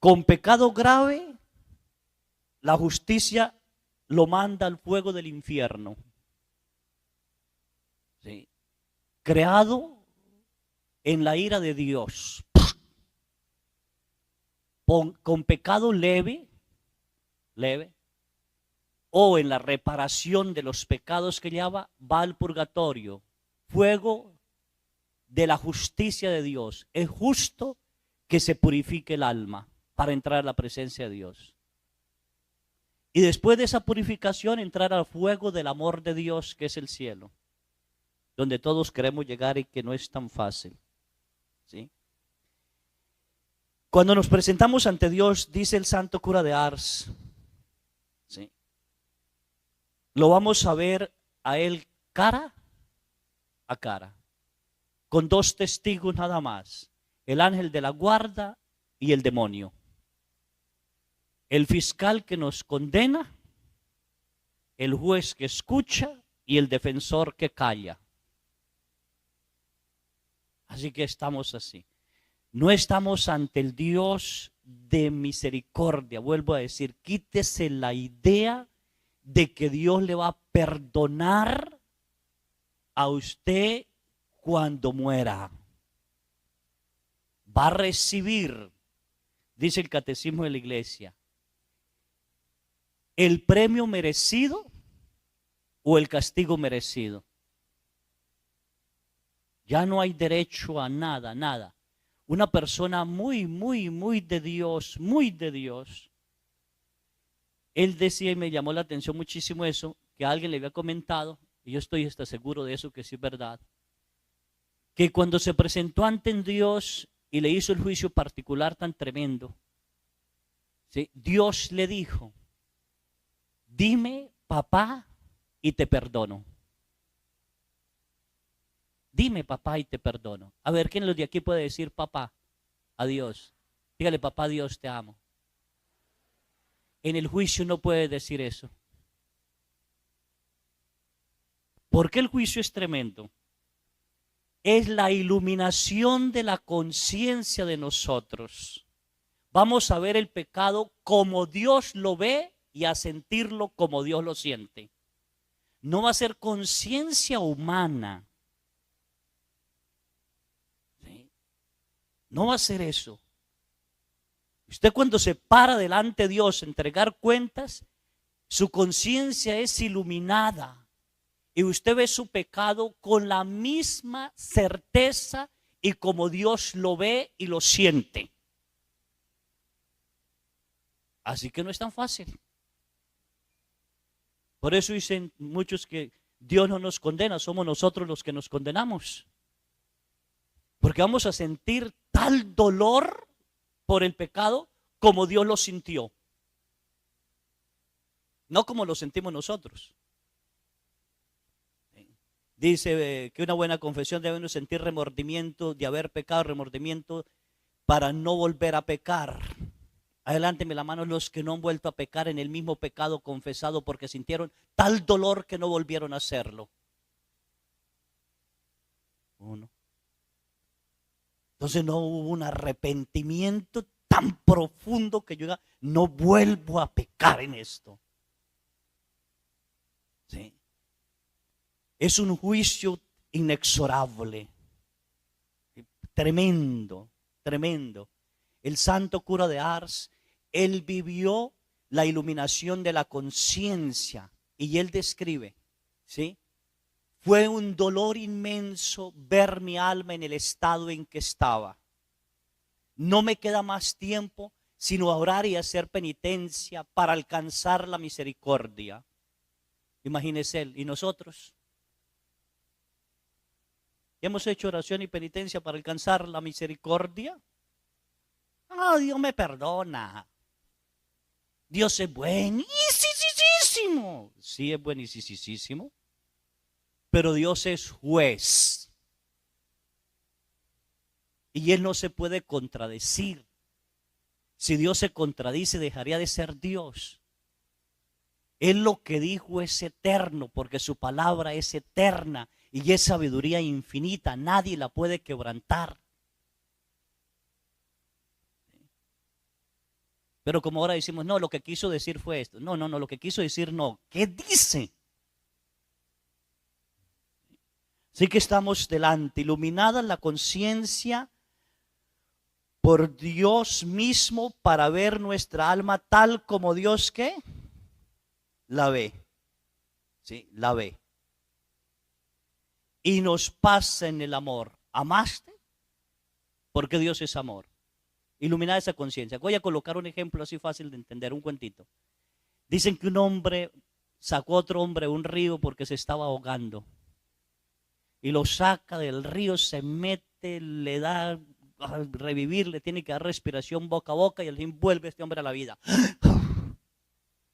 Con pecado grave, la justicia lo manda al fuego del infierno. ¿Sí? Creado en la ira de Dios. Con pecado leve, o en la reparación de los pecados que lleva, va al purgatorio. Fuego de la justicia de Dios. Es justo que se purifique el alma para entrar a la presencia de Dios. Y después de esa purificación, entrar al fuego del amor de Dios, que es el cielo, donde todos queremos llegar y que no es tan fácil. ¿Sí? Cuando nos presentamos ante Dios, dice el santo cura de Ars, ¿sí?, lo vamos a ver a Él cara a cara, con dos testigos nada más, el ángel de la guarda y el demonio. El fiscal que nos condena, el juez que escucha y el defensor que calla. Así que estamos así. No estamos ante el Dios de misericordia. Vuelvo a decir, quítese la idea de que Dios le va a perdonar a usted cuando muera. Va a recibir, dice el catecismo de la iglesia, el premio merecido o el castigo merecido. Ya no hay derecho a nada, nada. Una persona muy de Dios, muy de Dios. Él decía, y me llamó la atención muchísimo eso, que alguien le había comentado, y yo estoy hasta seguro de eso, que sí es verdad, que cuando se presentó ante Dios y le hizo el juicio particular tan tremendo, ¿sí?, Dios le dijo, dime papá y te perdono. Dime papá y te perdono. A ver, ¿quién de aquí puede decir papá a Dios? Dígale, papá, Dios, te amo. En el juicio no puede decir eso. ¿Por qué el juicio es tremendo? Es la iluminación de la conciencia de nosotros. Vamos a ver el pecado como Dios lo ve y a sentirlo como Dios lo siente. No va a ser conciencia humana. ¿Sí? No va a ser eso. Usted cuando se para delante de Dios a entregar cuentas, su conciencia es iluminada y usted ve su pecado con la misma certeza y como Dios lo ve y lo siente. Así que no es tan fácil. Por eso dicen muchos que Dios no nos condena, somos nosotros los que nos condenamos. Porque vamos a sentir tal dolor por el pecado como Dios lo sintió. No como lo sentimos nosotros. Dice que una buena confesión debe sentir remordimiento de haber pecado, remordimiento para no volver a pecar. Adelánteme la mano los que no han vuelto a pecar en el mismo pecado confesado porque sintieron tal dolor que no volvieron a hacerlo. Uno. Entonces no hubo un arrepentimiento tan profundo que yo diga, no vuelvo a pecar en esto. ¿Sí? Es un juicio inexorable, tremendo, tremendo. El santo cura de Ars, él vivió la iluminación de la conciencia y él describe, ¿sí? Fue un dolor inmenso ver mi alma en el estado en que estaba. No me queda más tiempo sino a orar y hacer penitencia para alcanzar la misericordia. Imagínese él, ¿y nosotros? ¿Hemos hecho oración y penitencia para alcanzar la misericordia? Ah, Dios me perdona. Dios es buenísimo. Sí, es buenísimo. Pero Dios es juez. Y Él no se puede contradecir. Si Dios se contradice, dejaría de ser Dios. Él lo que dijo es eterno, porque su palabra es eterna y es sabiduría infinita. Nadie la puede quebrantar. Pero como ahora decimos, no, lo que quiso decir fue esto. No, no, no, lo que quiso decir no. ¿Qué dice? Así que estamos delante, iluminada la conciencia por Dios mismo para ver nuestra alma tal como Dios, ¿qué? La ve. Sí, la ve. Y nos pasa en el amor. ¿Amaste? Porque Dios es amor. Iluminar esa conciencia. Voy a colocar un ejemplo así fácil de entender, un cuentito. Dicen que un hombre sacó a otro hombre a un río porque se estaba ahogando. Y lo saca del río, se mete, le da a revivir, le tiene que dar respiración boca a boca y al fin vuelve este hombre a la vida.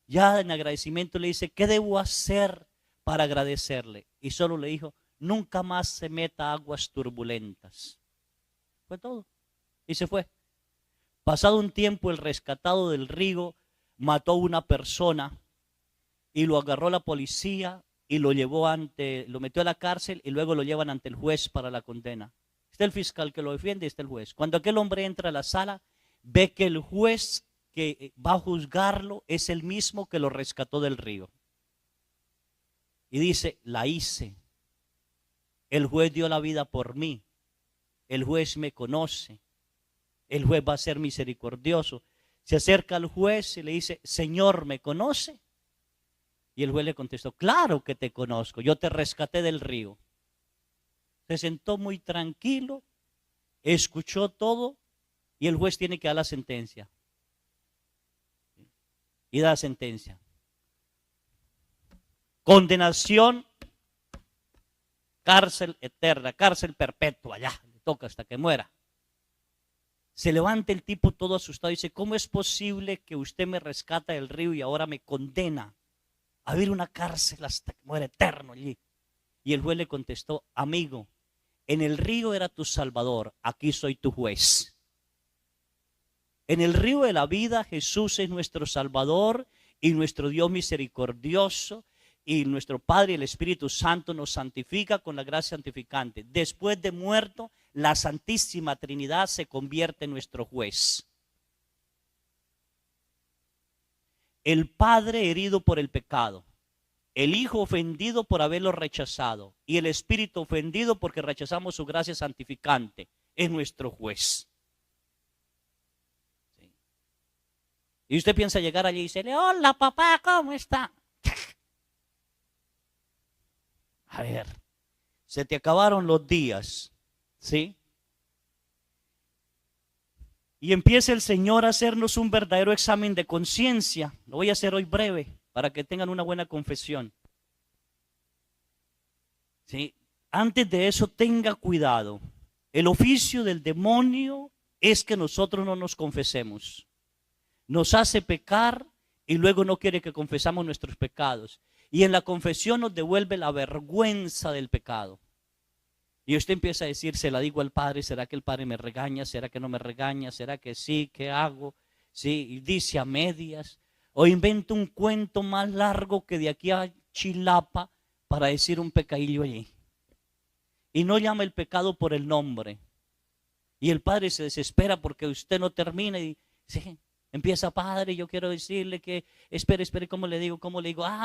Ya en agradecimiento le dice, ¿qué debo hacer para agradecerle? Y solo le dijo, nunca más se meta a aguas turbulentas. Fue todo. Y se fue. Pasado un tiempo, el rescatado del río mató a una persona y lo agarró la policía y lo metió a la cárcel y luego lo llevan ante el juez para la condena. Está el fiscal que lo defiende y está el juez. Cuando aquel hombre entra a la sala, ve que el juez que va a juzgarlo es el mismo que lo rescató del río. Y dice, la hice. El juez dio la vida por mí. El juez me conoce. El juez va a ser misericordioso. Se acerca al juez y le dice, Señor, ¿me conoce? Y el juez le contestó, claro que te conozco, yo te rescaté del río. Se sentó muy tranquilo, escuchó todo y el juez tiene que dar la sentencia. Y da la sentencia. Condenación, cárcel eterna, cárcel perpetua, ya, le toca hasta que muera. Se levanta el tipo todo asustado y dice, ¿cómo es posible que usted me rescata del río y ahora me condena a vivir una cárcel hasta que muera eterno allí? Y el juez le contestó, amigo, en el río era tu salvador, aquí soy tu juez. En el río de la vida Jesús es nuestro salvador y nuestro Dios misericordioso, y nuestro Padre, el Espíritu Santo, nos santifica con la gracia santificante. Después de muerto, la Santísima Trinidad se convierte en nuestro juez. El Padre herido por el pecado, el Hijo ofendido por haberlo rechazado y el Espíritu ofendido porque rechazamos su gracia santificante, es nuestro juez. ¿Sí? Y usted piensa llegar allí y decirle, hola papá, ¿cómo está? A ver, se te acabaron los días, ¿sí? Y empieza el Señor a hacernos un verdadero examen de conciencia. Lo voy a hacer hoy breve para que tengan una buena confesión. ¿Sí? Antes de eso, tenga cuidado. El oficio del demonio es que nosotros no nos confesemos. Nos hace pecar y luego no quiere que confesamos nuestros pecados. Y en la confesión nos devuelve la vergüenza del pecado. Y usted empieza a decir, se la digo al Padre, ¿será que el Padre me regaña? ¿Será que no me regaña? ¿Será que sí? ¿Qué hago? Sí, y dice a medias. O inventa un cuento más largo que de aquí a Chilapa para decir un pecadillo allí. Y no llama el pecado por el nombre. Y el Padre se desespera porque usted no termina y sí, empieza, Padre, yo quiero decirle que, espere, ¿cómo le digo?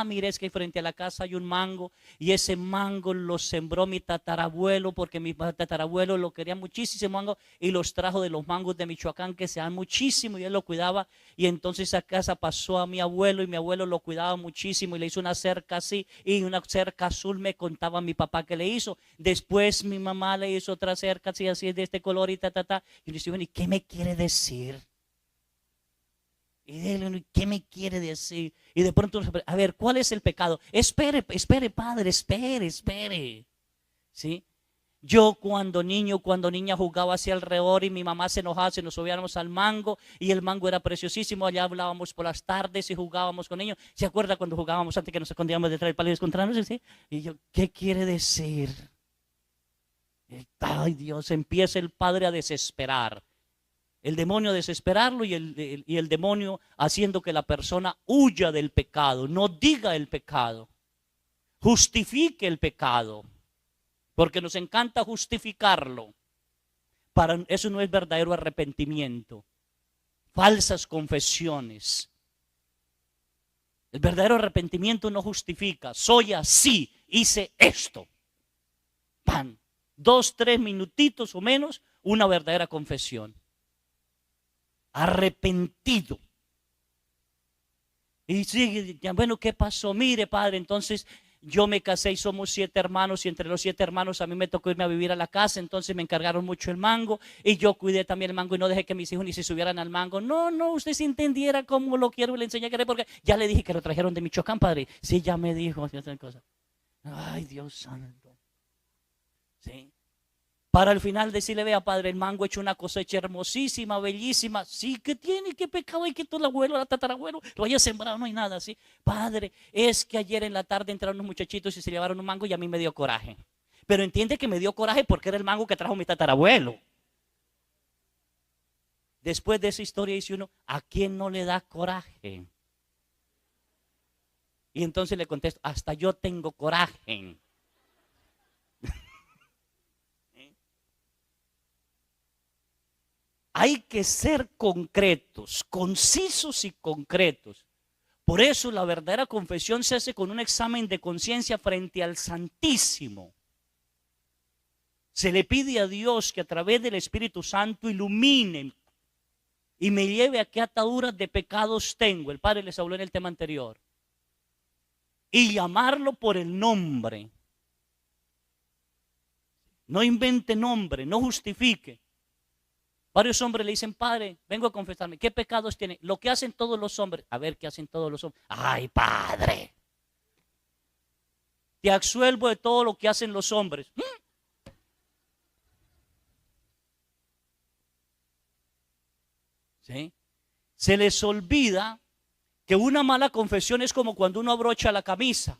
Mire, es que frente a la casa hay un mango y ese mango lo sembró mi tatarabuelo porque mi tatarabuelo lo quería muchísimo mango y los trajo de los mangos de Michoacán que se dan muchísimo y él lo cuidaba y entonces esa casa pasó a mi abuelo y mi abuelo lo cuidaba muchísimo y le hizo una cerca así y una cerca azul me contaba mi papá que le hizo. Después mi mamá le hizo otra cerca así de este color y y le dice, bueno, ¿y qué me quiere decir? Y dile, ¿qué me quiere decir? Y de pronto, a ver, ¿cuál es el pecado? Espere, Padre, espere. ¿Sí? Yo cuando niña jugaba hacia alrededor y mi mamá se enojaba, se nos subíamos al mango y el mango era preciosísimo. Allá hablábamos por las tardes y jugábamos con ellos. ¿Se acuerda cuando jugábamos antes que nos escondíamos detrás del palo y encontrarnos? ¿Sí? Y yo, ¿qué quiere decir? Ay Dios, empieza el padre a desesperar. El demonio a desesperarlo y el demonio haciendo que la persona huya del pecado, no diga el pecado, justifique el pecado, porque nos encanta justificarlo. Eso no es verdadero arrepentimiento. falsas confesiones. El verdadero arrepentimiento no justifica. Soy así, hice esto. Pan. 2, 3 minutitos o menos, una verdadera confesión. Arrepentido. Y sigue, bueno, ¿qué pasó? Mire, padre, entonces yo me casé y somos 7 hermanos y entre los 7 hermanos a mí me tocó irme a vivir a la casa, entonces me encargaron mucho el mango y yo cuidé también el mango y no dejé que mis hijos ni se subieran al mango. No, usted si entendiera cómo lo quiero y le enseñé a querer, porque ya le dije que lo trajeron de Michoacán, padre. Sí, ya me dijo. Ay, Dios santo. Sí. Para al final decirle, vea, padre, el mango ha hecho una cosecha hermosísima, bellísima. Sí, ¿qué tiene? ¿Qué pecado hay que todo el abuelo, el tatarabuelo lo haya sembrado? No hay nada así. Padre, es que ayer en la tarde entraron unos muchachitos y se llevaron un mango y a mí me dio coraje. Pero entiende que me dio coraje porque era el mango que trajo mi tatarabuelo. Después de esa historia dice uno, ¿a quién no le da coraje? Y entonces le contesto, hasta yo tengo coraje. Hay que ser concretos, concisos y concretos. Por eso la verdadera confesión se hace con un examen de conciencia frente al Santísimo. Se le pide a Dios que a través del Espíritu Santo ilumine y me lleve a qué ataduras de pecados tengo. El Padre les habló en el tema anterior. Y llamarlo por el nombre. No invente nombre, no justifique. Varios hombres le dicen, padre, vengo a confesarme. ¿Qué pecados tiene? Lo que hacen todos los hombres. A ver, ¿qué hacen todos los hombres? Ay, padre. Te absuelvo de todo lo que hacen los hombres. ¿Sí? Se les olvida que una mala confesión es como cuando uno abrocha la camisa.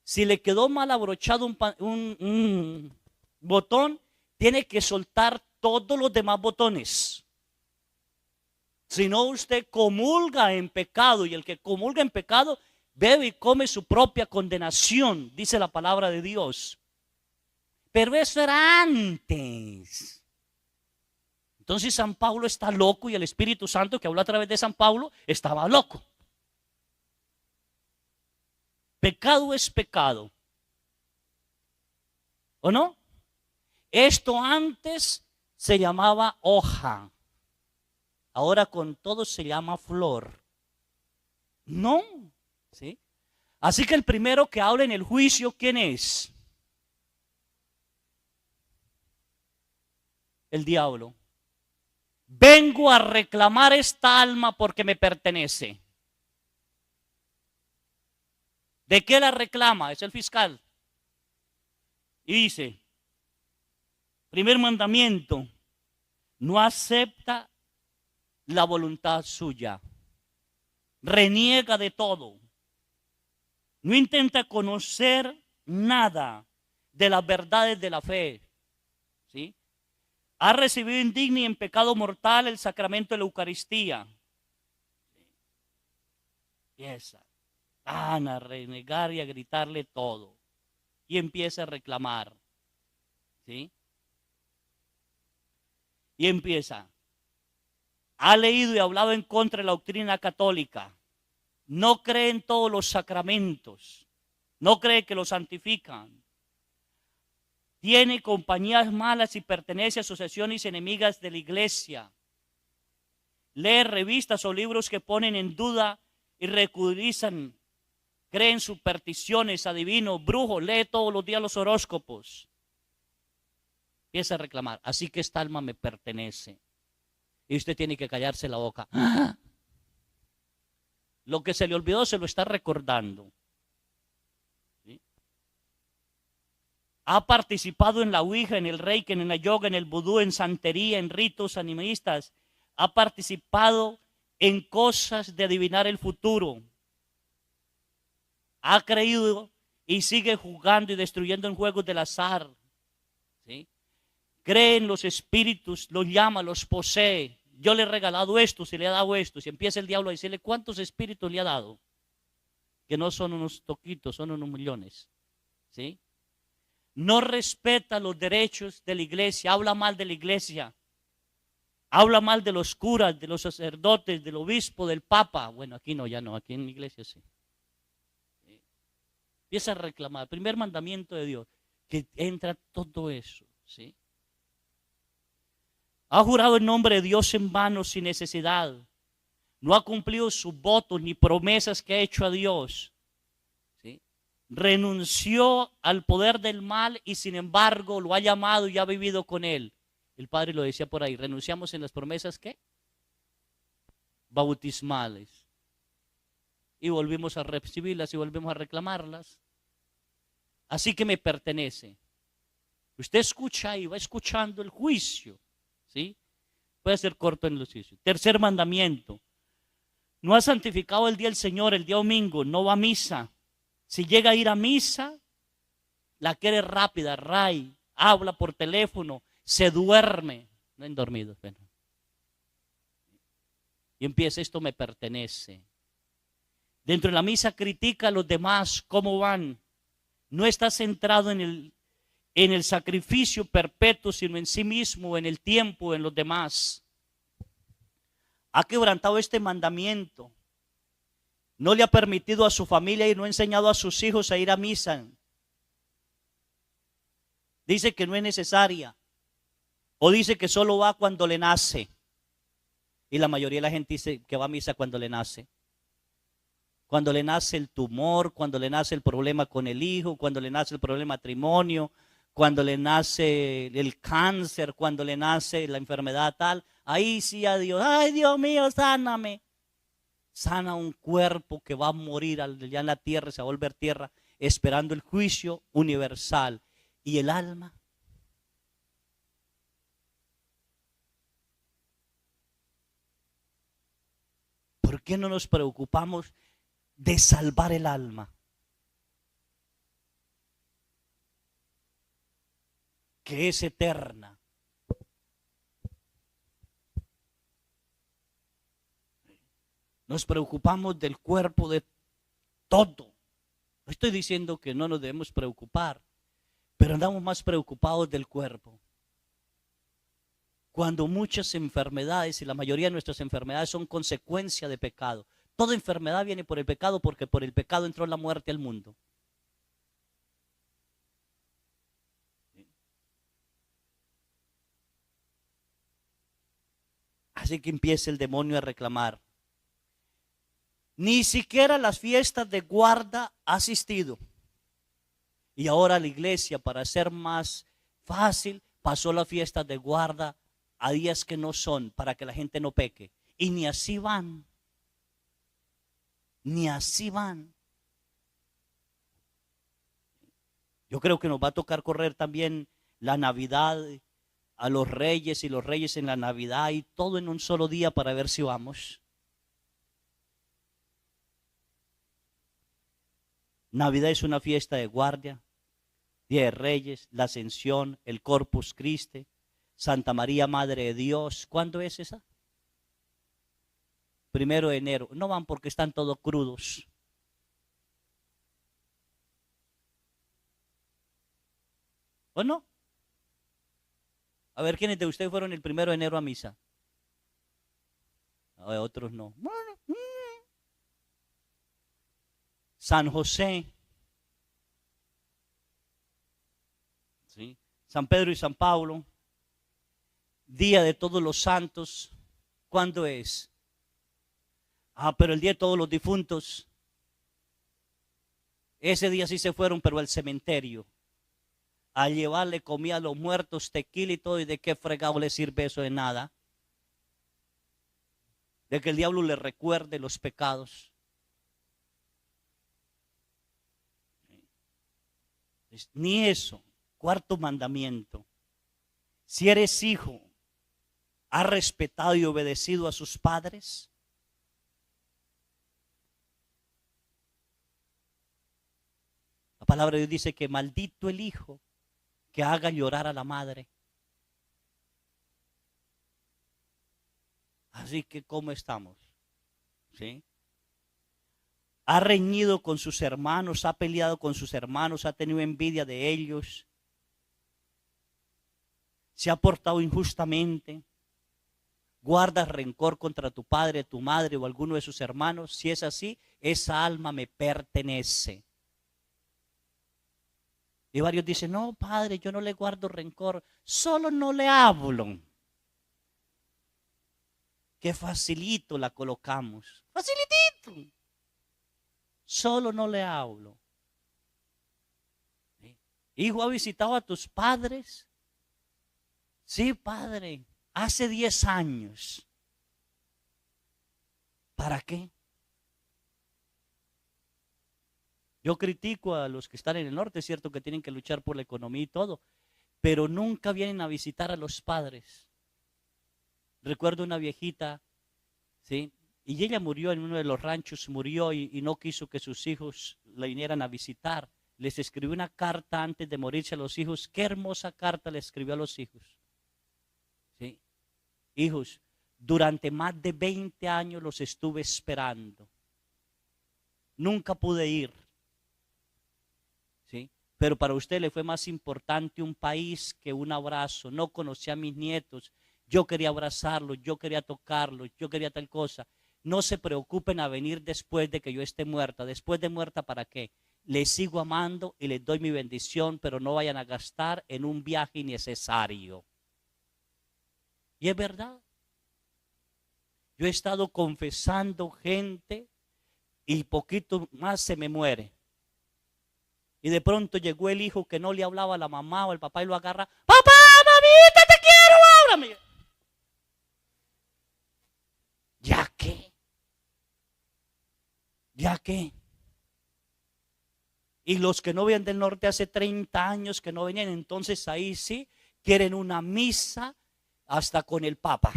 Si le quedó mal abrochado un botón, tiene que soltar todos los demás botones. Si no, usted comulga en pecado, y el que comulga en pecado bebe y come su propia condenación, dice la palabra de Dios. Pero eso era antes. Entonces San Pablo está loco y el Espíritu Santo que habló a través de San Pablo estaba loco. Pecado es pecado. ¿O no? Esto antes se llamaba hoja. Ahora con todo se llama flor. No. ¿Sí? Así que el primero que habla en el juicio, ¿quién es? El diablo. Vengo a reclamar esta alma porque me pertenece. ¿De qué la reclama? Es el fiscal. Y dice, primer mandamiento, no acepta la voluntad suya. Reniega de todo. No intenta conocer nada de las verdades de la fe. ¿Sí? Ha recibido indigno y en pecado mortal el sacramento de la Eucaristía. Empieza a renegar y a gritarle todo. Y empieza a reclamar. ¿Sí? Y empieza. Ha leído y hablado en contra de la doctrina católica. No cree en todos los sacramentos. No cree que los santifican. Tiene compañías malas y pertenece a asociaciones enemigas de la iglesia. Lee revistas o libros que ponen en duda y ridiculizan. Cree en supersticiones, adivinos, brujos. Lee todos los días los horóscopos. Empieza a reclamar. Así que esta alma me pertenece. Y usted tiene que callarse la boca. ¡Ah! Lo que se le olvidó se lo está recordando. ¿Sí? Ha participado en la ouija, en el reiki, en la yoga, en el vudú, en santería, en ritos animistas. Ha participado en cosas de adivinar el futuro. Ha creído y sigue jugando y destruyendo en juegos del azar. ¿Sí? Cree en los espíritus, los llama, los posee. Yo le he regalado esto, se le ha dado esto. Si empieza el diablo a decirle cuántos espíritus le ha dado, que no son unos toquitos, son unos millones. ¿Sí? No respeta los derechos de la iglesia, habla mal de la iglesia, Habla mal de los curas, de los sacerdotes, del obispo, del papa. Bueno, aquí no, ya no, aquí en mi iglesia sí. Empieza a reclamar. El primer mandamiento de Dios, que entra todo eso, ¿sí? Ha jurado en nombre de Dios en vano sin necesidad. No ha cumplido sus votos ni promesas que ha hecho a Dios. ¿Sí? Renunció al poder del mal y sin embargo lo ha llamado y ha vivido con él. El Padre lo decía por ahí, renunciamos en las promesas ¿qué? Bautismales. Y volvimos a recibirlas y volvemos a reclamarlas. Así que me pertenece. Usted escucha y va escuchando el juicio. ¿Sí? Puede ser corto en los juicios. Tercer mandamiento. No ha santificado el día del Señor, el día domingo, no va a misa. Si llega a ir a misa, la quiere rápida, habla por teléfono, se duerme. No han dormido. Bueno. Y empieza, esto me pertenece. Dentro de la misa critica a los demás, cómo van. No está centrado en el sacrificio perpetuo, sino en sí mismo, en el tiempo, en los demás. Ha quebrantado este mandamiento. No le ha permitido a su familia y no ha enseñado a sus hijos a ir a misa. Dice que no es necesaria. O dice que solo va cuando le nace. Y la mayoría de la gente dice que va a misa cuando le nace. Cuando le nace el tumor, cuando le nace el problema con el hijo, cuando le nace el problema de matrimonio, cuando le nace el cáncer, cuando le nace la enfermedad tal. Ahí sí a Dios, ay Dios mío, sáname. Sana un cuerpo que va a morir allá en la tierra, se va a volver tierra, esperando el juicio universal. ¿Y el alma? ¿Por qué no nos preocupamos de salvar el alma? Que es eterna. Nos preocupamos del cuerpo, de todo. No estoy diciendo que no nos debemos preocupar, pero andamos más preocupados del cuerpo. Cuando muchas enfermedades, y la mayoría de nuestras enfermedades son consecuencia de pecado. Toda enfermedad viene por el pecado, porque por el pecado entró la muerte al mundo. Así que empieza el demonio a reclamar. Ni siquiera las fiestas de guarda ha asistido. Y ahora la iglesia, para hacer más fácil, pasó las fiestas de guarda a días que no son, para que la gente no peque. Y ni así van. Ni así van. Yo creo que nos va a tocar correr también la Navidad a los reyes y los reyes en la Navidad y todo en un solo día para ver si vamos. Navidad es una fiesta de guardia, Día de Reyes, la Ascensión, el Corpus Christi, Santa María, Madre de Dios. ¿Cuándo es esa? 1 de enero. No van porque están todos crudos. ¿O no? A ver, ¿quiénes de ustedes fueron el 1 de enero a misa? A ver, otros no. San José, ¿sí? San Pedro y San Pablo, Día de Todos los Santos. ¿Cuándo es? Pero el Día de Todos los Difuntos. Ese día sí se fueron, pero al cementerio. A llevarle comida a los muertos, tequila y todo. ¿Y de qué fregado le sirve eso? De nada. De que el diablo le recuerde los pecados. Ni eso. Cuarto mandamiento. Si eres hijo, ¿has respetado y obedecido a sus padres? La palabra de Dios dice que maldito el hijo que haga llorar a la madre. Así que, ¿cómo estamos? ¿Sí? Ha reñido con sus hermanos, ha peleado con sus hermanos, ha tenido envidia de ellos, se ha portado injustamente, guardas rencor contra tu padre, tu madre o alguno de sus hermanos, si es así, esa alma me pertenece. Y varios dicen, no, padre, yo no le guardo rencor, solo no le hablo. Qué facilito la colocamos, facilitito. Solo no le hablo. ¿Sí? Hijo, ¿ha visitado a tus padres? Sí, padre, hace 10 años. ¿Para qué? Yo critico a los que están en el norte, es cierto que tienen que luchar por la economía y todo, pero nunca vienen a visitar a los padres. Recuerdo una viejita, ¿sí? Y ella murió en uno de los ranchos, murió y no quiso que sus hijos la vinieran a visitar. Les escribió una carta antes de morirse a los hijos. Qué hermosa carta le escribió a los hijos. ¿Sí? Hijos, durante más de 20 años los estuve esperando. Nunca pude ir. ¿Sí? Pero para usted le fue más importante un país que un abrazo. No conocí a mis nietos. Yo quería abrazarlos, yo quería tocarlos, yo quería tal cosa. No se preocupen a venir después de que yo esté muerta. Después de muerta, ¿para qué? Les sigo amando y les doy mi bendición, pero no vayan a gastar en un viaje innecesario. Y es verdad. Yo he estado confesando gente y poquito más se me muere. Y de pronto llegó el hijo que no le hablaba a la mamá o al papá y lo agarra. ¡Papá, mamita, te quiero, ábrame! ¿Ya qué? ¿Ya qué? Y los que no vienen del norte hace 30 años que no venían, entonces ahí sí quieren una misa hasta con el Papa.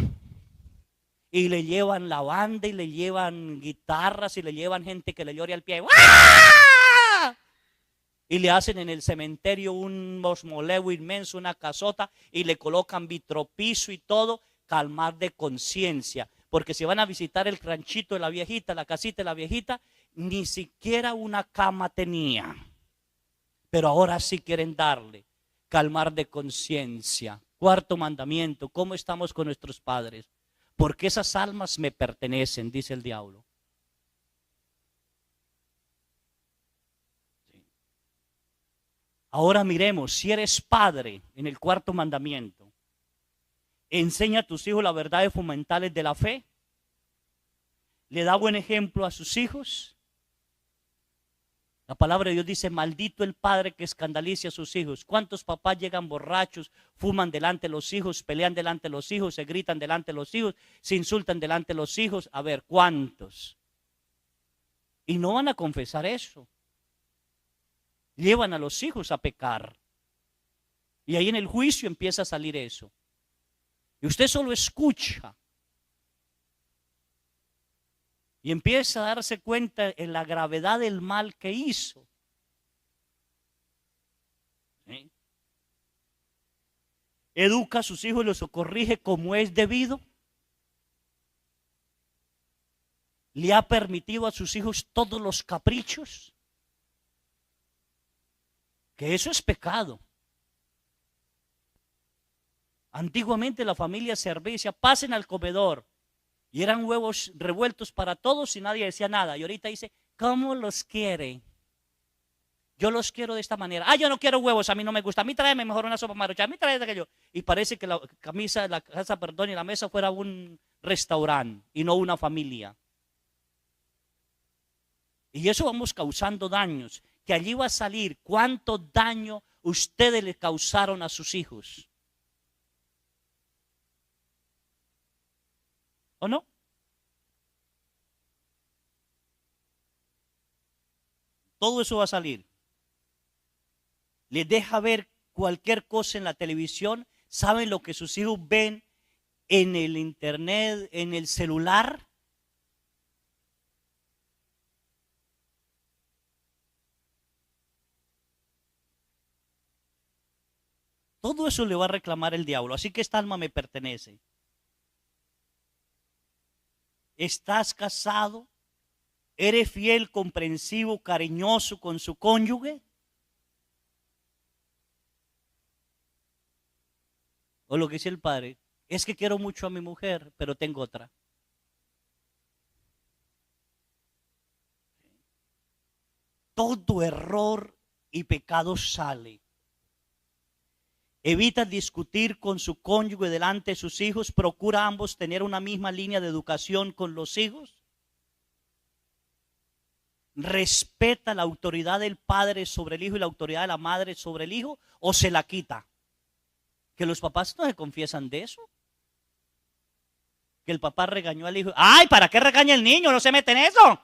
Y le llevan la banda y le llevan guitarras y le llevan gente que le llore al pie. ¡Ah! Y le hacen en el cementerio un mausoleo inmenso, una casota, y le colocan vitropiso y todo, calmar de conciencia. Porque si van a visitar el ranchito de la viejita, la casita de la viejita, ni siquiera una cama tenía. Pero ahora sí quieren darle calmar de conciencia. Cuarto mandamiento, ¿cómo estamos con nuestros padres? Porque esas almas me pertenecen, dice el diablo. Ahora miremos, si eres padre, en el cuarto mandamiento, enseña a tus hijos las verdades fundamentales de la fe. Le da buen ejemplo a sus hijos. La palabra de Dios dice, maldito el padre que escandalice a sus hijos. ¿Cuántos papás llegan borrachos, fuman delante de los hijos, pelean delante de los hijos, se gritan delante de los hijos, se insultan delante de los hijos? A ver, ¿cuántos? Y no van a confesar eso. Llevan a los hijos a pecar. Y ahí en el juicio empieza a salir eso. Y usted solo escucha. Y empieza a darse cuenta en la gravedad del mal que hizo. ¿Sí? Educa a sus hijos y los corrige como es debido. Le ha permitido a sus hijos todos los caprichos. Que eso es pecado. Antiguamente la familia servía y decía, pasen al comedor. Y eran huevos revueltos para todos y nadie decía nada. Y ahorita dice, ¿cómo los quiere? Yo los quiero de esta manera. Ah, yo no quiero huevos, a mí no me gusta. A mí tráeme mejor una sopa maruchan, a mí tráeme aquello. Y parece que la casa, perdón, y la mesa fuera un restaurante y no una familia. Y eso vamos causando daños. Que allí va a salir cuánto daño ustedes le causaron a sus hijos. ¿O no? Todo eso va a salir. Les deja ver cualquier cosa en la televisión. ¿Saben lo que sus hijos ven en el internet, en el celular? Todo eso le va a reclamar el diablo. Así que esta alma me pertenece. ¿Estás casado? ¿Eres fiel, comprensivo, cariñoso con su cónyuge? O lo que dice el padre, Es que quiero mucho a mi mujer, pero tengo otra. Todo error y pecado sale. Evita discutir con su cónyuge delante de sus hijos. Procura ambos tener una misma línea de educación con los hijos. Respeta la autoridad del padre sobre el hijo y la autoridad de la madre sobre el hijo, o se la quita. Que los papás no se confiesan de eso. Que el papá regañó al hijo. ¡Ay, para qué regaña el niño! No se mete en eso.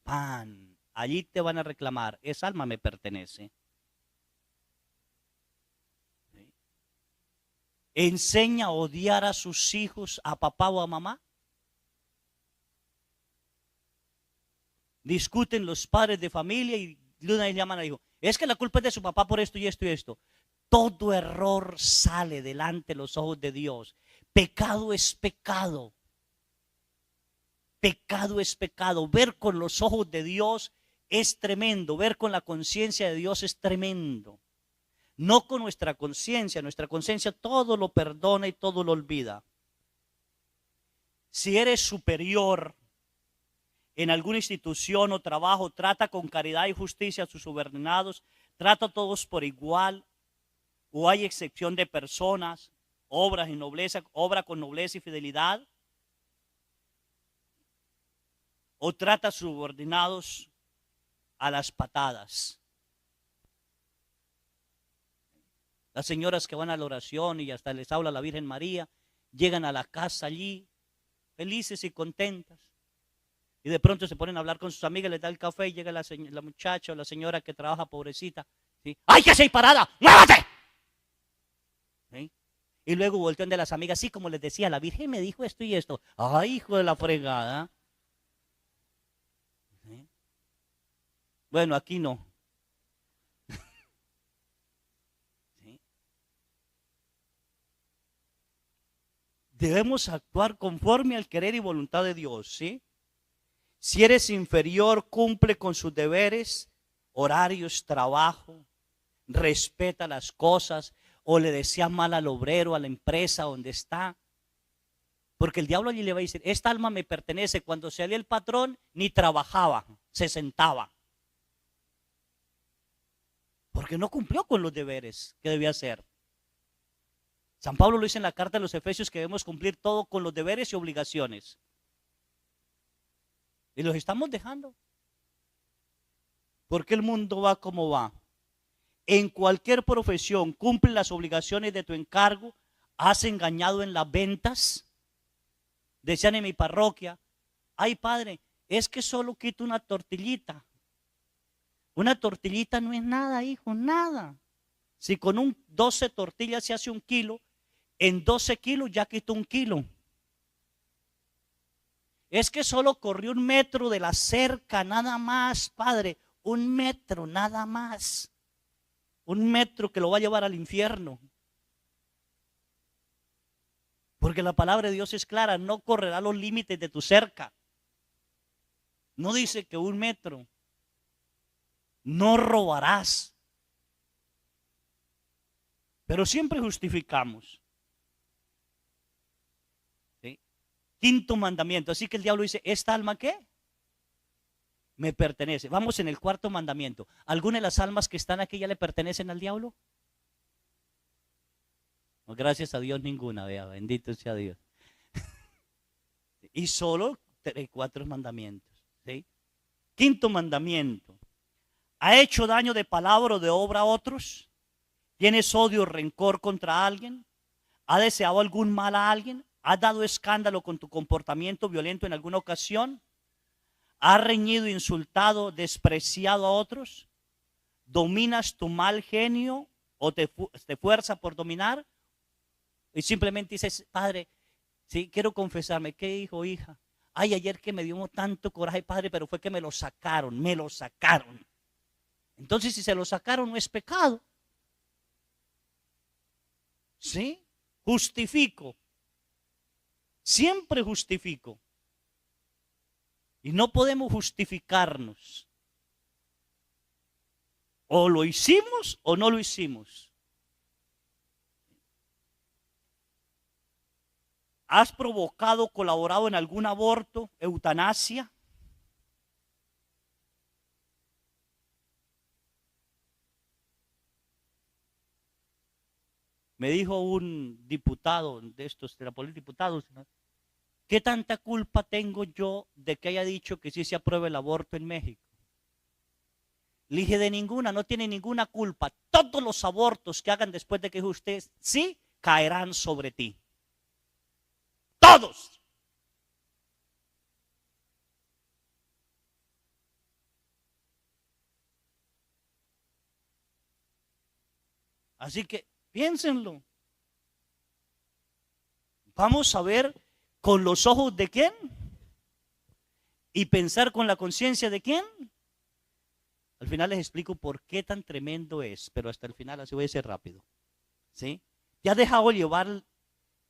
Pan, allí te van a reclamar. Esa alma me pertenece. Enseña a odiar a sus hijos, a papá o a mamá. Discuten los padres de familia y una vez llaman al hijo. Es que la culpa es de su papá por esto y esto y esto. Todo error sale delante de los ojos de Dios. Pecado es pecado. Pecado es pecado. Ver con los ojos de Dios es tremendo. Ver con la conciencia de Dios es tremendo. No con nuestra conciencia. Nuestra conciencia todo lo perdona y todo lo olvida. Si eres superior en alguna institución o trabajo, trata con caridad y justicia a sus subordinados, trata a todos por igual, o hay excepción de personas, obra con nobleza y fidelidad, o trata a sus subordinados a las patadas. Las señoras que van a la oración y hasta les habla la Virgen María, llegan a la casa allí, felices y contentas. Y de pronto se ponen a hablar con sus amigas, les da el café y llega la muchacha o la señora que trabaja pobrecita. ¿Sí? ¡Ay, que se parada! ¡Muévate! ¿Sí? Y luego voltean de las amigas, sí, como les decía, la Virgen me dijo esto y esto. ¡Ay, hijo de la fregada! ¿Sí? Bueno, aquí no. ¿Sí? Debemos actuar conforme al querer y voluntad de Dios, ¿sí? Si eres inferior, cumple con sus deberes, horarios, trabajo, respeta las cosas, o le desea mal al obrero, a la empresa donde está. Porque el diablo allí le va a decir, esta alma me pertenece. Cuando salía el patrón, ni trabajaba, se sentaba. Porque no cumplió con los deberes que debía hacer. San Pablo lo dice en la carta de los Efesios que debemos cumplir todo con los deberes y obligaciones. Y los estamos dejando. Porque el mundo va como va. En cualquier profesión, cumple las obligaciones de tu encargo. Has engañado en las ventas. Decían en mi parroquia, ay padre, es que solo quito una tortillita. Una tortillita no es nada, hijo, nada. Si con 12 tortillas se hace 1 kilo, en 12 kilos ya quito 1 kilo. Es que solo corrió 1 metro de la cerca, nada más, padre. 1 metro, nada más. 1 metro que lo va a llevar al infierno. Porque la palabra de Dios es clara, no correrá los límites de tu cerca. No dice que 1 metro. No robarás. Pero siempre justificamos. ¿Sí? 5.º mandamiento. Así que el diablo dice, ¿esta alma qué? Me pertenece. Vamos en el 4.º mandamiento. ¿Alguna de las almas que están aquí ya le pertenecen al diablo? No, gracias a Dios ninguna, vea, bendito sea Dios. Y solo 4 mandamientos. ¿Sí? 5.º mandamiento. ¿Ha hecho daño de palabra o de obra a otros? ¿Tienes odio o rencor contra alguien? ¿Ha deseado algún mal a alguien? ¿Has dado escándalo con tu comportamiento violento en alguna ocasión? ¿Has reñido, insultado, despreciado a otros? ¿Dominas tu mal genio o te fuerza por dominar? Y simplemente dices, padre, sí, quiero confesarme. ¿Qué hijo, hija? Ay, ayer que me dio tanto coraje, padre, pero fue que me lo sacaron, me lo sacaron. Entonces, si se lo sacaron, no es pecado. ¿Sí? Justifico. Siempre justifico. Y no podemos justificarnos. O lo hicimos o no lo hicimos. ¿Has provocado, colaborado en algún aborto, eutanasia? Me dijo un diputado de estos, de la política, diputados, ¿no? ¿Qué tanta culpa tengo yo de que haya dicho que sí se apruebe el aborto en México? Le dije, de ninguna, no tiene ninguna culpa. Todos los abortos que hagan después de que usted sí caerán sobre ti. Todos. Así que piénsenlo. Vamos a ver con los ojos de quién y pensar con la conciencia de quién. Al final les explico por qué tan tremendo es, pero hasta el final así voy a ser rápido. ¿Sí? ¿Te has dejado llevar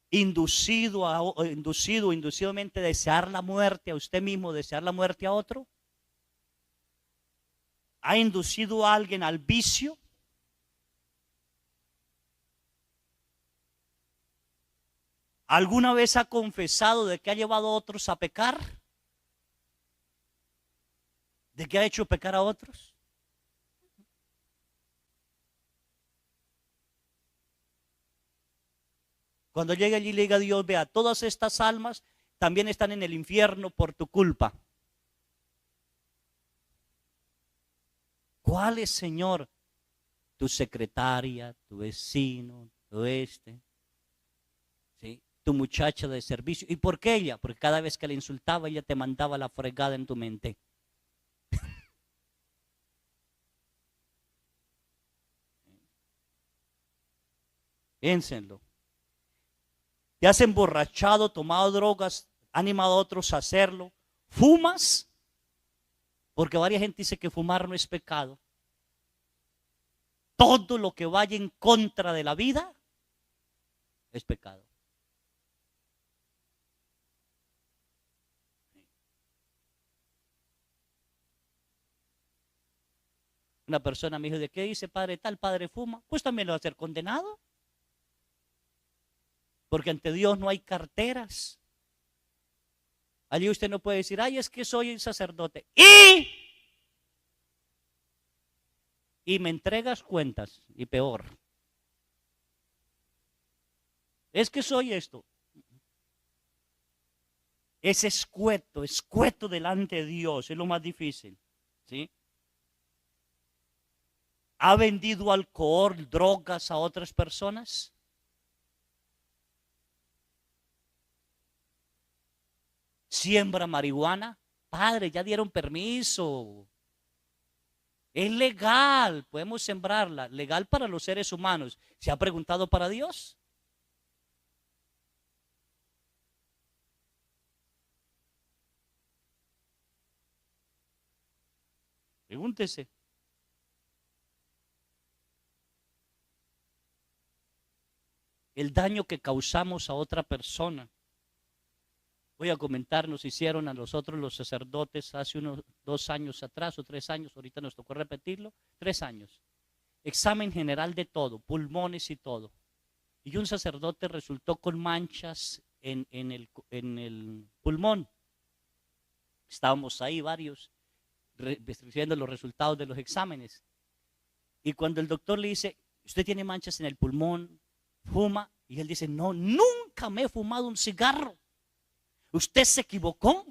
inducido o inducidamente desear la muerte a usted mismo, desear la muerte a otro? ¿Ha inducido a alguien al vicio? ¿Alguna vez ha confesado de que ha llevado a otros a pecar? ¿De que ha hecho pecar a otros? Cuando llegue allí y le diga a Dios, vea, todas estas almas también están en el infierno por tu culpa. ¿Cuál es, Señor? Tu secretaria, tu vecino, ¿sí? Tu muchacha de servicio. ¿Y por qué ella? Porque cada vez que le insultaba, ella te mandaba la fregada en tu mente. Piénsenlo. Te has emborrachado, tomado drogas, animado a otros a hacerlo. ¿Fumas? Porque varias gente dice que fumar no es pecado. Todo lo que vaya en contra de la vida es pecado. Una persona me dijo, ¿de qué dice padre tal? Padre fuma. Pues también lo va a ser condenado. Porque ante Dios no hay carteras. Allí usted no puede decir, ay, es que soy el sacerdote. Y me entregas cuentas, y peor. Es que soy esto. Es escueto delante de Dios, es lo más difícil. ¿Sí? ¿Ha vendido alcohol, drogas a otras personas? ¿Siembra marihuana? Padre, ya dieron permiso. Es legal, podemos sembrarla, legal para los seres humanos. ¿Se ha preguntado para Dios? Pregúntese. El daño que causamos a otra persona. Voy a comentar, nos hicieron a nosotros los sacerdotes hace unos 2 años atrás o 3 años, ahorita nos tocó repetirlo, 3 años. Examen general de todo, pulmones y todo. Y un sacerdote resultó con manchas en el pulmón. Estábamos ahí varios recibiendo los resultados de los exámenes. Y cuando el doctor le dice, usted tiene manchas en el pulmón, fuma, y él dice, no, nunca me he fumado un cigarro. ¿Usted se equivocó?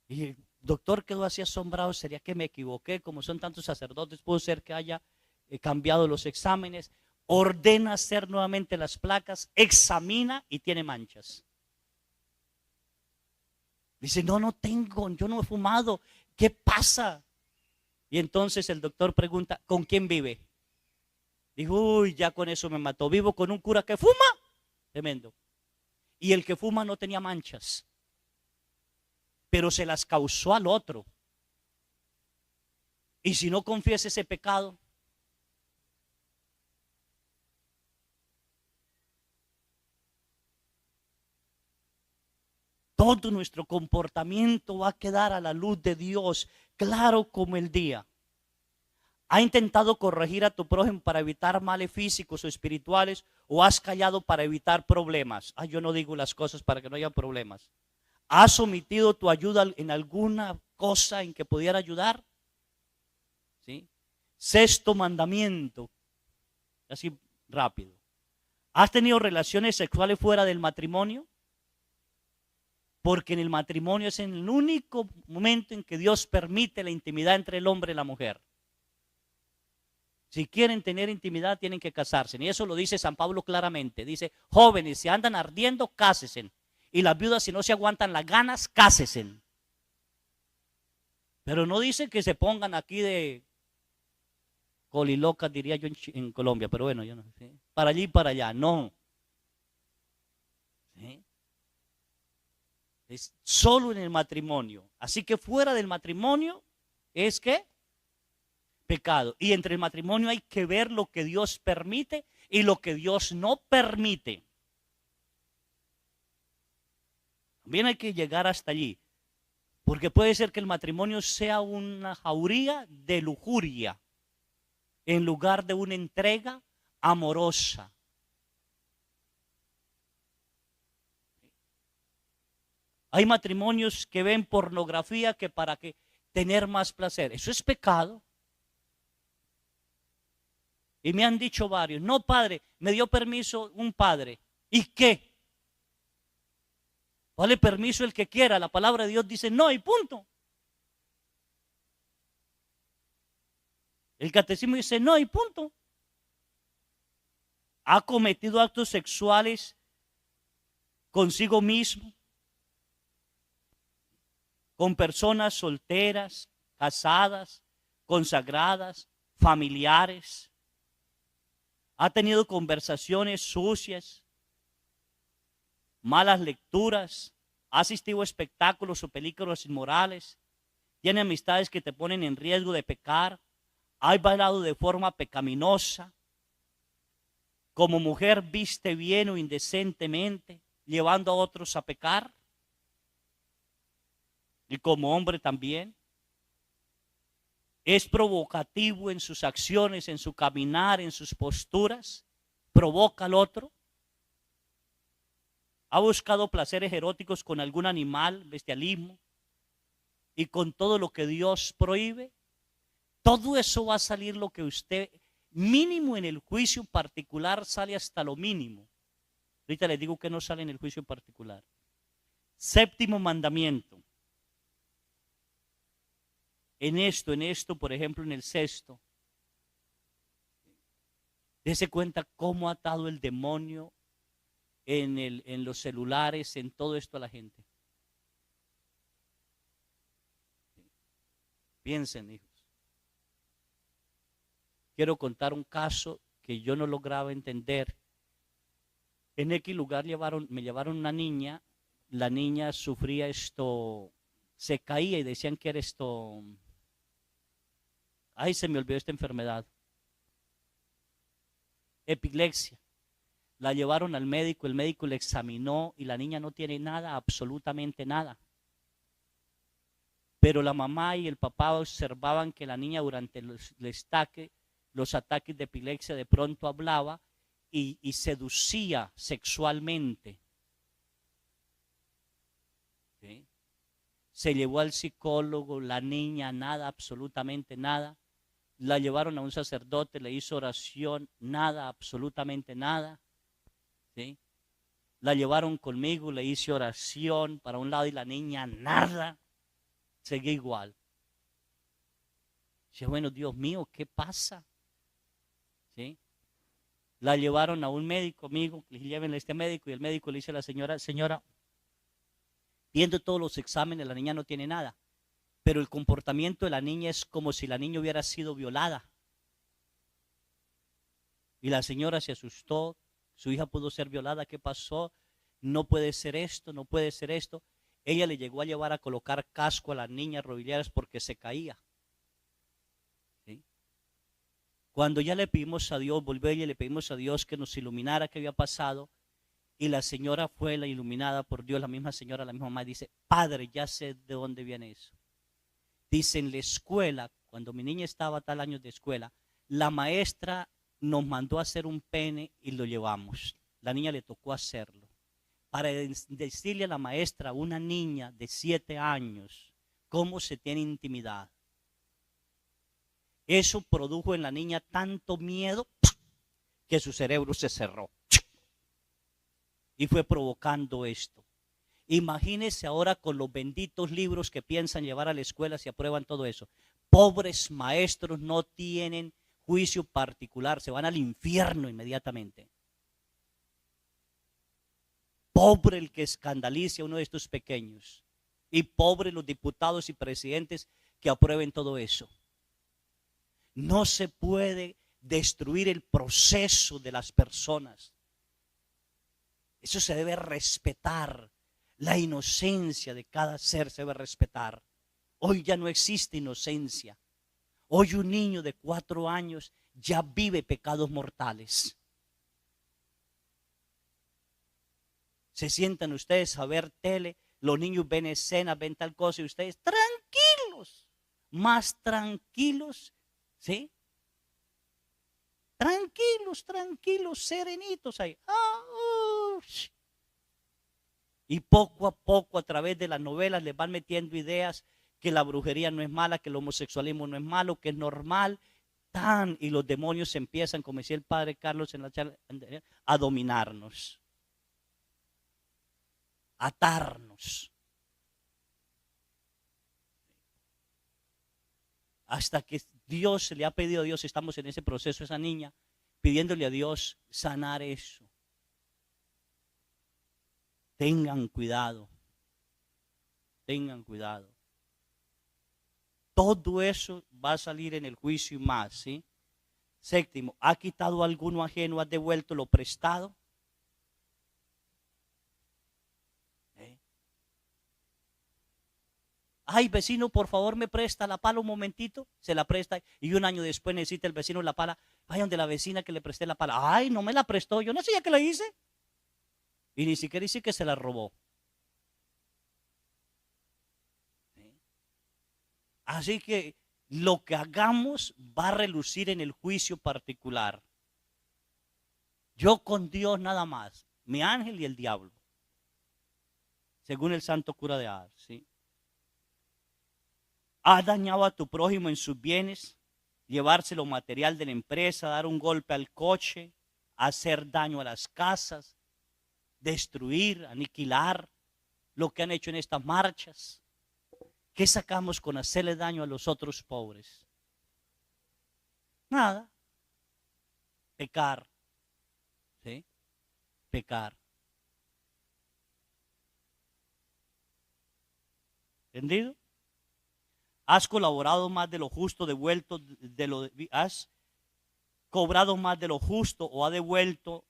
Y el doctor quedó así asombrado, ¿sería que me equivoqué? Como son tantos sacerdotes, puede ser que haya cambiado los exámenes. Ordena hacer nuevamente las placas, examina y tiene manchas. Dice, no, no tengo, yo no he fumado. ¿Qué pasa? Y entonces el doctor pregunta, ¿con quién vive? Dijo, uy, ya con eso me mató. Vivo con un cura que fuma. Tremendo. Y el que fuma no tenía manchas, pero se las causó al otro. Y si no confiesa ese pecado, todo nuestro comportamiento va a quedar a la luz de Dios, claro como el día. ¿Ha intentado corregir a tu prójimo para evitar males físicos o espirituales? ¿O has callado para evitar problemas? Yo no digo las cosas para que no haya problemas. ¿Has omitido tu ayuda en alguna cosa en que pudiera ayudar? ¿Sí? Sexto mandamiento, así rápido. ¿Has tenido relaciones sexuales fuera del matrimonio? Porque en el matrimonio es el único momento en que Dios permite la intimidad entre el hombre y la mujer. Si quieren tener intimidad, tienen que casarse. Y eso lo dice San Pablo claramente. Dice, jóvenes, si andan ardiendo, cásense. Y las viudas, si no se aguantan las ganas, cásense. Pero no dice que se pongan aquí de colilocas, diría yo en Colombia. Pero bueno, yo no sé. Para allí y para allá, no. ¿Sí? Es solo en el matrimonio. Así que fuera del matrimonio es que pecado. Y entre el matrimonio hay que ver lo que Dios permite y lo que Dios no permite. También hay que llegar hasta allí. Porque puede ser que el matrimonio sea una jauría de lujuria en lugar de una entrega amorosa. Hay matrimonios que ven pornografía que para que tener más placer. Eso es pecado. Y me han dicho varios, no padre, me dio permiso un padre. ¿Y qué? Vale permiso el que quiera, la palabra de Dios dice no y punto. El catecismo dice no y punto. Ha cometido actos sexuales consigo mismo, con personas solteras, casadas, consagradas, familiares. Ha tenido conversaciones sucias, malas lecturas, ha asistido a espectáculos o películas inmorales, tiene amistades que te ponen en riesgo de pecar, ha bailado de forma pecaminosa, como mujer viste bien o indecentemente, llevando a otros a pecar, y como hombre también. Es provocativo en sus acciones, en su caminar, en sus posturas, provoca al otro. Ha buscado placeres eróticos con algún animal, bestialismo, y con todo lo que Dios prohíbe. Todo eso va a salir lo que usted, mínimo en el juicio particular, sale hasta lo mínimo. Ahorita les digo que no sale en el juicio particular. Séptimo mandamiento. En esto, por ejemplo, en el sexto, dése cuenta cómo ha atado el demonio en los celulares, en todo esto a la gente. Piensen, hijos. Quiero contar un caso que yo no lograba entender. En X lugar me llevaron una niña, la niña sufría esto, se caía y decían que era esto, se me olvidó esta enfermedad, epilepsia. La llevaron al médico, el médico le examinó y la niña no tiene nada, absolutamente nada. Pero la mamá y el papá observaban que la niña durante los ataques de epilepsia de pronto hablaba y seducía sexualmente. ¿Sí? Se llevó al psicólogo, la niña nada, absolutamente nada. La llevaron a un sacerdote, le hizo oración, nada, absolutamente nada. ¿Sí? La llevaron conmigo, le hice oración para un lado y la niña nada, seguía igual. Dije, bueno, Dios mío, ¿qué pasa? ¿Sí? La llevaron a un médico, amigo, le dije, llévenle a este médico, y el médico le dice a la señora, viendo todos los exámenes, la niña no tiene nada, pero el comportamiento de la niña es como si la niña hubiera sido violada. Y la señora se asustó, su hija pudo ser violada, ¿qué pasó? No puede ser esto, no puede ser esto. Ella le llegó a llevar a colocar casco a las niñas rodilleras porque se caía. ¿Sí? Cuando ya le pedimos a Dios, volvió ella y le pedimos a Dios que nos iluminara qué había pasado, y la señora fue la iluminada por Dios, la misma señora, la misma mamá, dice, padre, ya sé de dónde viene eso. Dice, en la escuela, cuando mi niña estaba tal años de escuela, la maestra nos mandó a hacer un pene y lo llevamos. La niña le tocó hacerlo. Para decirle a la maestra, una niña de 7 años, cómo se tiene intimidad. Eso produjo en la niña tanto miedo que su cerebro se cerró. Y fue provocando esto. Imagínense ahora con los benditos libros que piensan llevar a la escuela si aprueban todo eso. Pobres maestros no tienen juicio particular, se van al infierno inmediatamente. Pobre el que escandalice a uno de estos pequeños. Y pobre los diputados y presidentes que aprueben todo eso. No se puede destruir el proceso de las personas. Eso se debe respetar. La inocencia de cada ser se debe respetar. Hoy ya no existe inocencia. Hoy un niño de 4 años ya vive pecados mortales. Se sientan ustedes a ver tele, los niños ven escenas, ven tal cosa y ustedes tranquilos, más tranquilos, ¿sí? Tranquilos, serenitos ahí. Y poco a poco a través de las novelas les van metiendo ideas que la brujería no es mala, que el homosexualismo no es malo, que es normal. Y los demonios empiezan, como decía el padre Carlos en la charla, a dominarnos, a atarnos. Hasta que Dios se le ha pedido a Dios, estamos en ese proceso, esa niña, pidiéndole a Dios sanar eso. Tengan cuidado. Tengan cuidado. Todo eso va a salir en el juicio y más, ¿sí? Séptimo, ¿ha quitado alguno ajeno, ha devuelto lo prestado? Ay, vecino, por favor me presta la pala un momentito. Se la presta y un año después necesita el vecino la pala. Vaya donde la vecina que le presté la pala. Ay, no me la prestó, yo no sé ya que la hice. Y ni siquiera dice que se la robó. Así que lo que hagamos va a relucir en el juicio particular. Yo con Dios nada más, mi ángel y el diablo. Según el santo cura de Ars, ¿sí? ¿Has dañado a tu prójimo en sus bienes? Llevárselo material de la empresa, dar un golpe al coche, hacer daño a las casas, destruir, aniquilar lo que han hecho en estas marchas. ¿Qué sacamos con hacerle daño a los otros pobres? Nada. Pecar. ¿Sí? Pecar. ¿Entendido? Has colaborado más de lo justo, devuelto has cobrado más de lo justo o ha devuelto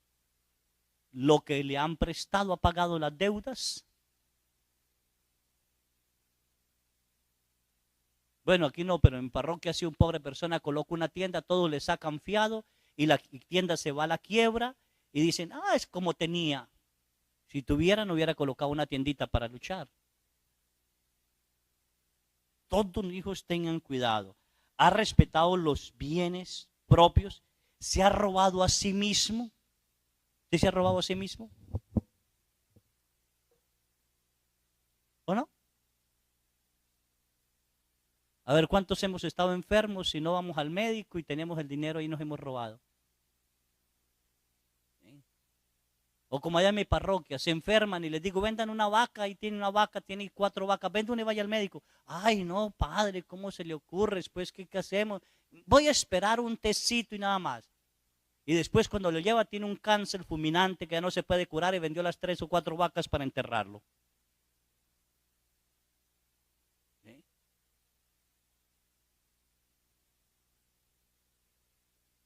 lo que le han prestado, ha pagado las deudas. Bueno, aquí no, pero en parroquia si una pobre persona coloca una tienda, todos le sacan fiado y la tienda se va a la quiebra y dicen, es como tenía. Si tuviera, no hubiera colocado una tiendita para luchar. Todos los hijos tengan cuidado. Ha respetado los bienes propios. Se ha robado a sí mismo. ¿Sí se ha robado a sí mismo? ¿O no? A ver, ¿cuántos hemos estado enfermos y no vamos al médico y tenemos el dinero y nos hemos robado? ¿Sí? O como allá en mi parroquia, se enferman y les digo, vendan una vaca y tiene una vaca, tiene 4 vacas, vende una y vaya al médico. Ay, no, padre, ¿cómo se le ocurre? Después, ¿qué hacemos? Voy a esperar un tecito y nada más. Y después cuando lo lleva tiene un cáncer fulminante que ya no se puede curar y vendió las 3 o 4 vacas para enterrarlo. ¿Sí?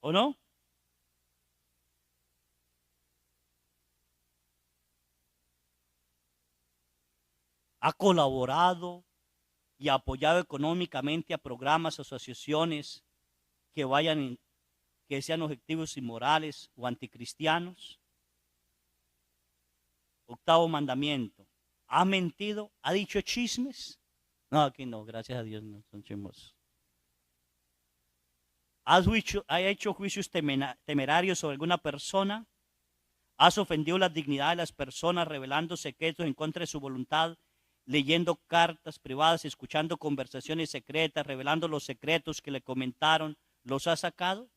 ¿O no? Ha colaborado y apoyado económicamente a programas, asociaciones que sean objetivos inmorales o anticristianos. Octavo mandamiento. ¿Ha mentido? ¿Ha dicho chismes? No, aquí no, gracias a Dios no son chismosos. has hecho juicios temerarios sobre alguna persona, has ofendido la dignidad de las personas, revelando secretos en contra de su voluntad, leyendo cartas privadas, escuchando conversaciones secretas, revelando los secretos que le comentaron, ¿los ha sacado?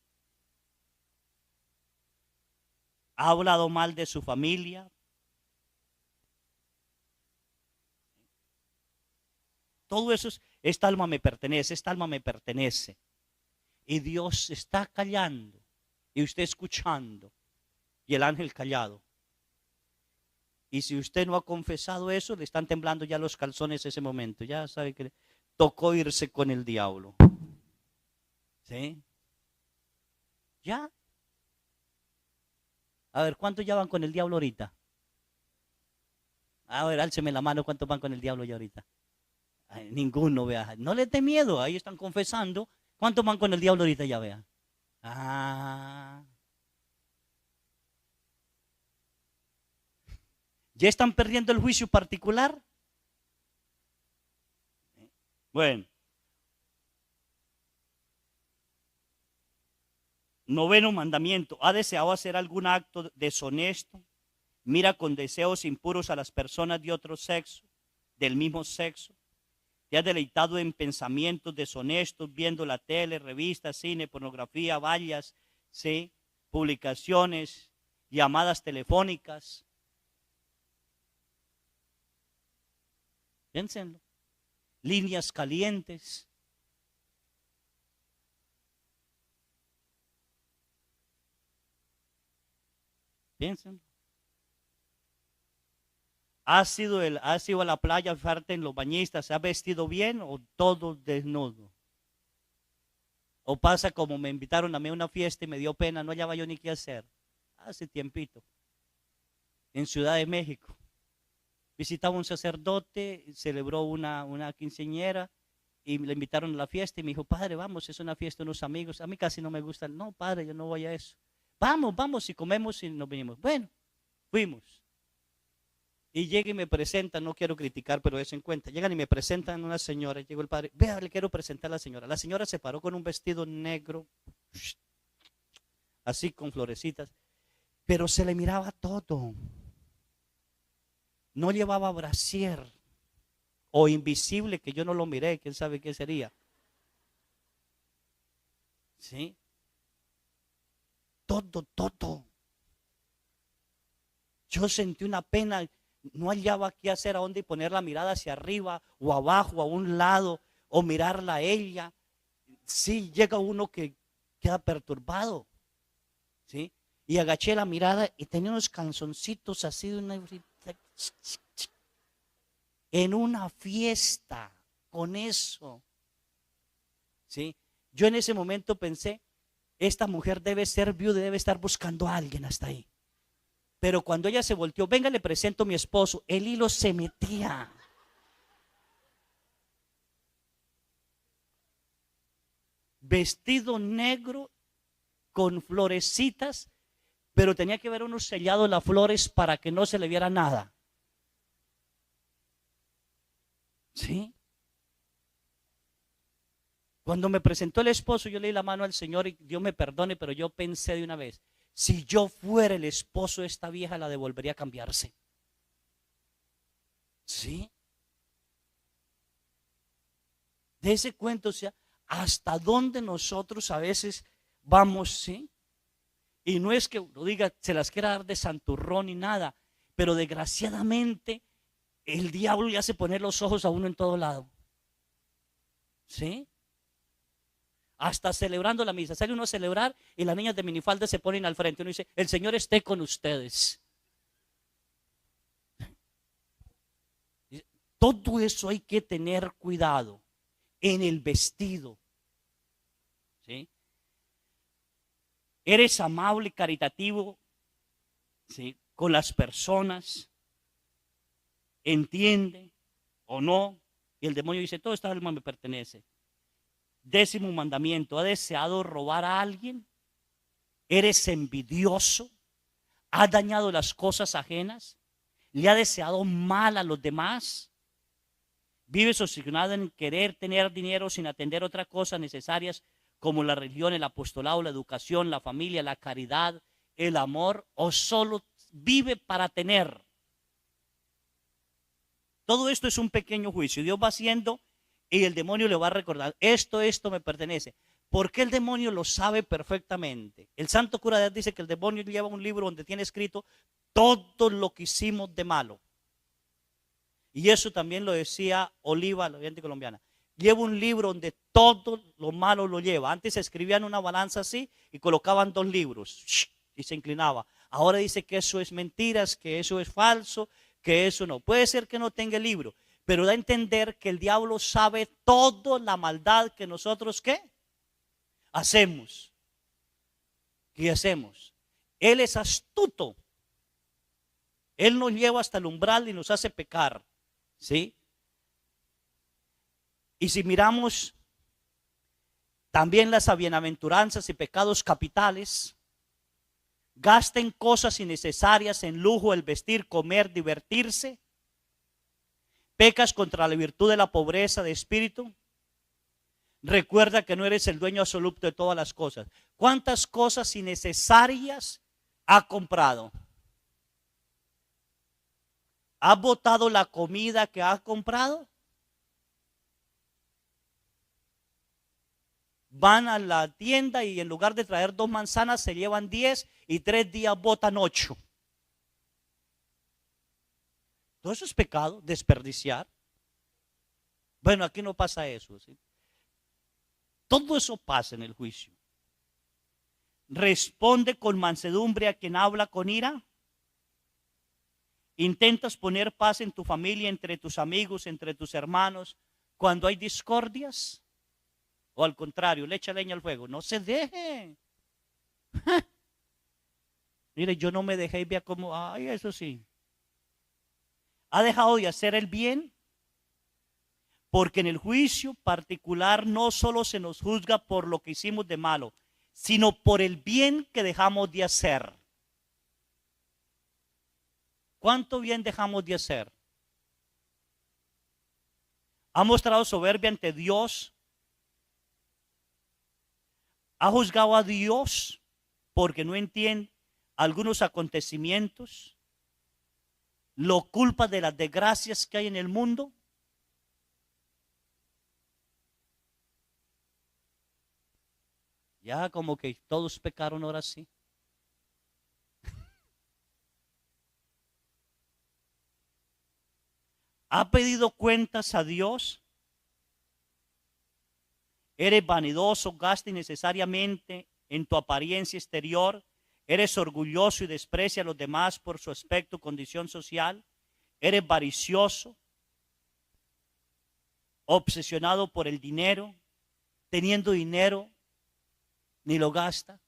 ¿Ha hablado mal de su familia? Todo eso es, esta alma me pertenece, esta alma me pertenece. Y Dios está callando y usted escuchando y el ángel callado. Y si usted no ha confesado eso, le están temblando ya los calzones ese momento. Ya sabe que tocó irse con el diablo. ¿Sí? Ya. A ver, ¿cuántos ya van con el diablo ahorita? A ver, álceme la mano, ¿cuántos van con el diablo ya ahorita? Ay, ninguno, vea. No les dé miedo, ahí están confesando. ¿Cuántos van con el diablo ahorita ya, vea? Ah. ¿Ya están perdiendo el juicio particular? Bueno. Noveno mandamiento. ¿Ha deseado hacer algún acto deshonesto? Mira con deseos impuros a las personas de otro sexo, del mismo sexo. ¿Te has deleitado en pensamientos deshonestos, viendo la tele, revistas, cine, pornografía, vallas, ¿sí? Publicaciones, llamadas telefónicas? Piénsenlo. Líneas calientes. Piénsenlo. ¿Has ido a la playa a fijarte en los bañistas? ¿Se ha vestido bien o todo desnudo? O pasa como me invitaron a mí a una fiesta y me dio pena, no hallaba yo ni qué hacer. Hace tiempito, en Ciudad de México. Visitaba un sacerdote, celebró una quinceañera y le invitaron a la fiesta y me dijo, padre, vamos, es una fiesta de unos amigos. A mí casi no me gusta. No, padre, yo no voy a eso. Vamos y comemos y nos venimos. Bueno, fuimos. Y llega y me presentan, no quiero criticar, pero eso en cuenta. Llegan y me presentan a una señora, llegó el padre, vea, le quiero presentar a la señora. La señora se paró con un vestido negro, así con florecitas, pero se le miraba todo. No llevaba brasier o invisible, que yo no lo miré, quién sabe qué sería. ¿Sí? Todo. Yo sentí una pena, no hallaba qué hacer, a dónde poner la mirada, hacia arriba o abajo, a un lado, o mirarla a ella. Sí, llega uno que queda perturbado. ¿Sí? Y agaché la mirada y tenía unos calzoncitos así de una... En una fiesta, con eso. ¿Sí? Yo en ese momento pensé, esta mujer debe ser viuda, debe estar buscando a alguien hasta ahí. Pero cuando ella se volteó, venga, le presento a mi esposo, el hilo se metía. Vestido negro con florecitas, pero tenía que ver uno sellado las flores para que no se le viera nada. ¿Sí? Cuando me presentó el esposo, yo le di la mano al Señor y Dios me perdone, pero yo pensé de una vez, si yo fuera el esposo de esta vieja, la devolvería a cambiarse. ¿Sí? De ese cuento, o sea, hasta dónde nosotros a veces vamos, ¿sí? Y no es que uno diga, se las quiera dar de santurrón ni nada, pero desgraciadamente el diablo le hace poner los ojos a uno en todo lado. ¿Sí? Hasta celebrando la misa. Sale uno a celebrar y las niñas de minifalda se ponen al frente. Uno dice, el Señor esté con ustedes. Todo eso hay que tener cuidado en el vestido. ¿Sí? Eres amable y caritativo, ¿sí?, con las personas. Entiende o no. Y el demonio dice, todo esta alma me pertenece. 10º mandamiento, ¿ha deseado robar a alguien? ¿Eres envidioso? ¿Has dañado las cosas ajenas? ¿Le ha deseado mal a los demás? ¿Vives obsesionado en querer tener dinero sin atender otras cosas necesarias como la religión, el apostolado, la educación, la familia, la caridad, el amor, o solo vive para tener. Todo esto es un pequeño juicio. Dios va haciendo y el demonio le va a recordar, esto me pertenece. Porque el demonio lo sabe perfectamente. El santo cura de Ars dice que el demonio lleva un libro donde tiene escrito todo lo que hicimos de malo. Y eso también lo decía Oliva, la oyente colombiana. Lleva un libro donde todo lo malo lo lleva. Antes se escribían una balanza así y colocaban 2 libros y se inclinaba. Ahora dice que eso es mentiras, que eso es falso, que eso no. Puede ser que no tenga el libro, pero da a entender que el diablo sabe toda la maldad que nosotros, ¿qué? Hacemos. ¿Qué hacemos? Él es astuto. Él nos lleva hasta el umbral y nos hace pecar. ¿Sí? Y si miramos también las bienaventuranzas y pecados capitales, gasten cosas innecesarias en lujo, el vestir, comer, divertirse, pecas contra la virtud de la pobreza de espíritu. Recuerda que no eres el dueño absoluto de todas las cosas. ¿Cuántas cosas innecesarias ha comprado? ¿Has botado la comida que has comprado? Van a la tienda y en lugar de traer 2 manzanas se llevan 10 y 3 días botan 8. Todo eso es pecado, desperdiciar. Bueno, aquí no pasa eso, ¿sí? Todo eso pasa en el juicio. Responde con mansedumbre a quien habla con ira. Intentas poner paz en tu familia, entre tus amigos, entre tus hermanos, cuando hay discordias. O al contrario, le echa leña al fuego. No se deje. Mire, yo no me dejé y vea cómo, ay, eso sí. ¿Ha dejado de hacer el bien? Porque en el juicio particular no solo se nos juzga por lo que hicimos de malo, sino por el bien que dejamos de hacer. ¿Cuánto bien dejamos de hacer? ¿Ha mostrado soberbia ante Dios? ¿Ha juzgado a Dios porque no entiende algunos acontecimientos? ¿Lo culpa de las desgracias que hay en el mundo? Ya como que todos pecaron ahora sí. ¿Ha pedido cuentas a Dios? ¿Eres vanidoso, gasta innecesariamente en tu apariencia exterior? ¿Eres orgulloso y desprecia a los demás por su aspecto o condición social? ¿Eres avaricioso, obsesionado por el dinero, teniendo dinero, ni lo gasta?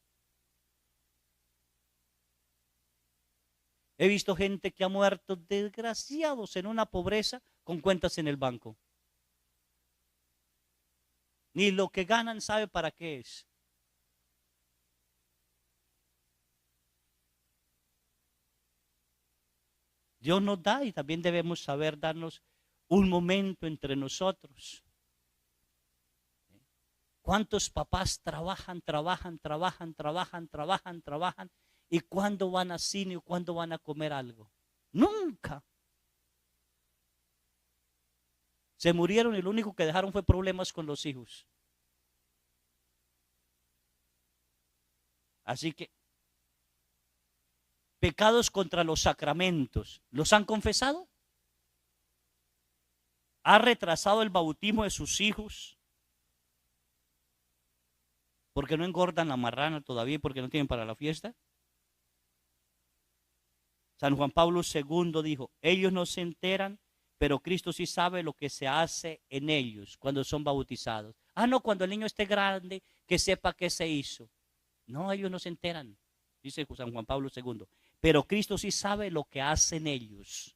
He visto gente que ha muerto desgraciados en una pobreza con cuentas en el banco. Ni lo que ganan sabe para qué es. Dios nos da y también debemos saber darnos un momento entre nosotros. ¿Cuántos papás trabajan y cuándo van a cine o cuándo van a comer algo? Nunca. Se murieron y lo único que dejaron fue problemas con los hijos. Así que, pecados contra los sacramentos, ¿los han confesado? ¿Ha retrasado el bautismo de sus hijos? Porque no engordan la marrana todavía, porque no tienen para la fiesta. San Juan Pablo II dijo, ellos no se enteran, pero Cristo sí sabe lo que se hace en ellos cuando son bautizados. Ah, no, cuando el niño esté grande, que sepa qué se hizo. No, ellos no se enteran, dice San Juan Pablo II. Pero Cristo sí sabe lo que hacen ellos.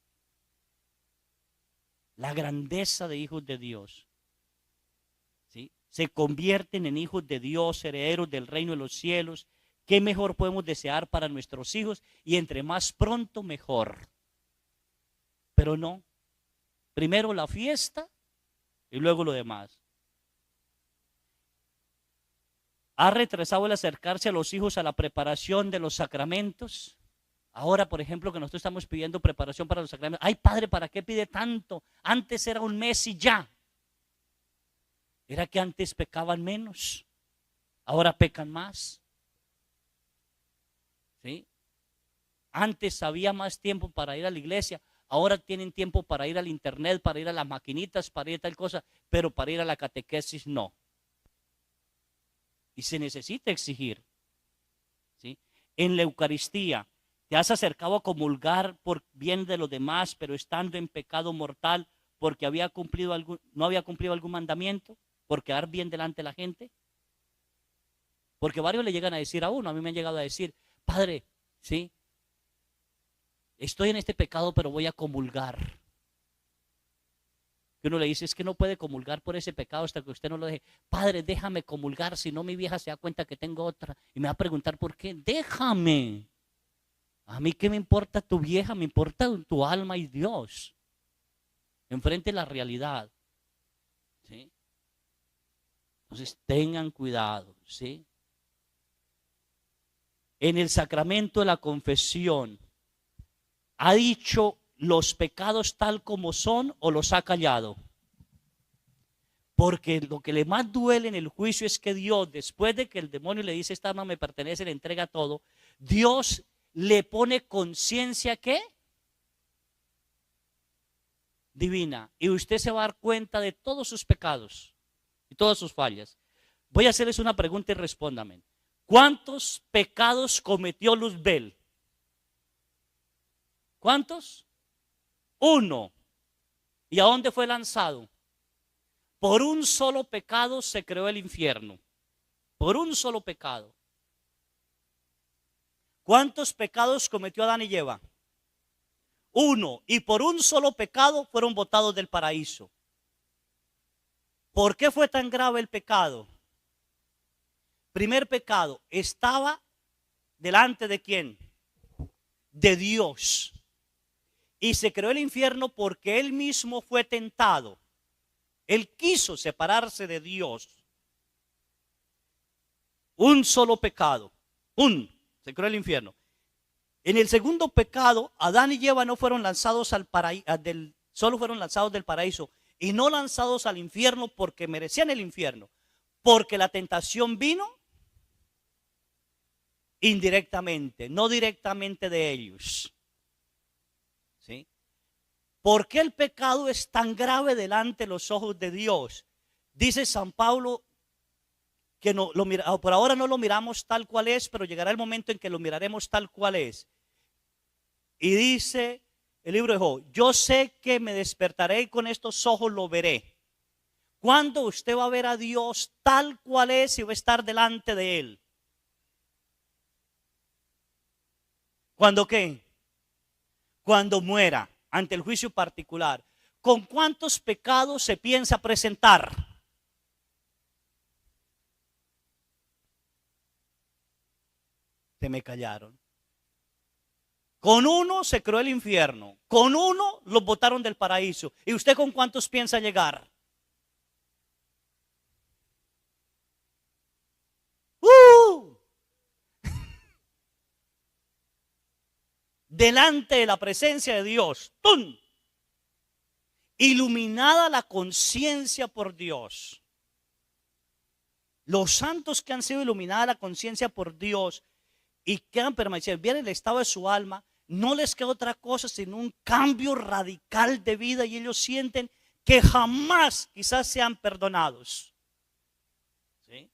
La grandeza de hijos de Dios. ¿Sí? Se convierten en hijos de Dios, herederos del reino de los cielos. ¿Qué mejor podemos desear para nuestros hijos? Y entre más pronto, mejor. Pero no. Primero la fiesta y luego lo demás. ha retrasado el acercarse a los hijos a la preparación de los sacramentos. Ahora, por ejemplo, que nosotros estamos pidiendo preparación para los sacramentos. Ay, padre, ¿para qué pide tanto? Antes era un mes y ya. Era que antes pecaban menos, ahora pecan más. ¿Sí? Antes había más tiempo para ir a la iglesia, ahora tienen tiempo para ir al internet, para ir a las maquinitas, para ir a tal cosa, pero para ir a la catequesis no. Y se necesita exigir. ¿Sí? En la Eucaristía, te has acercado a comulgar por bien de los demás, pero estando en pecado mortal porque no había cumplido algún mandamiento, por quedar bien delante de la gente. Porque varios le llegan a decir a uno, a mí me han llegado a decir, padre, ¿sí? Estoy en este pecado, pero voy a comulgar. Que uno le dice, es que no puede comulgar por ese pecado hasta que usted no lo deje. Padre, déjame comulgar, si no mi vieja se da cuenta que tengo otra y me va a preguntar por qué. Déjame. A mí qué me importa tu vieja, me importa tu alma y Dios. Enfrente la realidad. ¿Sí? Entonces tengan cuidado, ¿sí? En el sacramento de la confesión, ¿ha dicho los pecados tal como son o los ha callado? Porque lo que le más duele en el juicio es que Dios, después de que el demonio le dice, esta alma me pertenece, le entrega todo, Dios le pone conciencia, ¿qué? Divina. Y usted se va a dar cuenta de todos sus pecados y todas sus fallas. Voy a hacerles una pregunta y respóndame. ¿Cuántos pecados cometió Luzbel? ¿Cuántos? 1. ¿Y a dónde fue lanzado? Por un solo pecado se creó el infierno. Por un solo pecado. ¿Cuántos pecados cometió Adán y Eva? 1. Y por un solo pecado fueron botados del paraíso. ¿Por qué fue tan grave el pecado? Primer pecado, estaba delante de ¿quién? De Dios. Y se creó el infierno porque él mismo fue tentado. Él quiso separarse de Dios. Un solo pecado. Se creó el infierno. En el segundo pecado, Adán y Eva no fueron lanzados al paraíso, solo fueron lanzados del paraíso y no lanzados al infierno porque merecían el infierno. Porque la tentación vino indirectamente, no directamente de ellos. ¿Sí? ¿Por qué el pecado es tan grave delante de los ojos de Dios? Dice San Pablo que no, por ahora no lo miramos tal cual es, pero llegará el momento en que lo miraremos tal cual es. Y dice el libro de Job, yo sé que me despertaré y con estos ojos lo veré. ¿Cuándo usted va a ver a Dios tal cual es y va a estar delante de Él? ¿Cuándo qué? Cuando muera ante el juicio particular. ¿Con cuántos pecados se piensa presentar? Se me callaron. Con 1 se creó el infierno. Con 1 los botaron del paraíso. ¿Y usted con cuántos piensa llegar? Delante de la presencia de Dios. ¡Tum! Iluminada la conciencia por Dios. Los santos que han sido iluminada la conciencia por Dios y que han permanecido bien en el estado de su alma, no les queda otra cosa sino un cambio radical de vida y ellos sienten que jamás quizás sean perdonados. ¿Sí?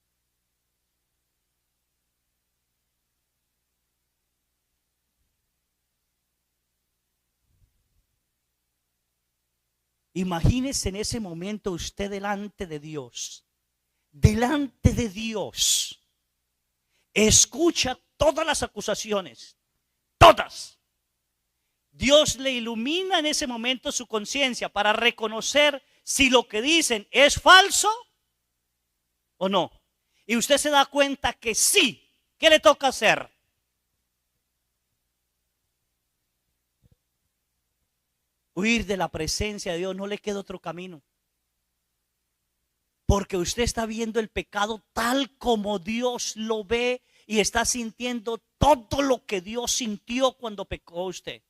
Imagínese en ese momento usted delante de Dios. Delante de Dios. Escucha todas las acusaciones. Todas. Dios le ilumina en ese momento su conciencia para reconocer si lo que dicen es falso o no. Y usted se da cuenta que sí. ¿Qué le toca hacer? Huir de la presencia de Dios, no le queda otro camino. Porque usted está viendo el pecado tal como Dios lo ve y está sintiendo todo lo que Dios sintió cuando pecó usted.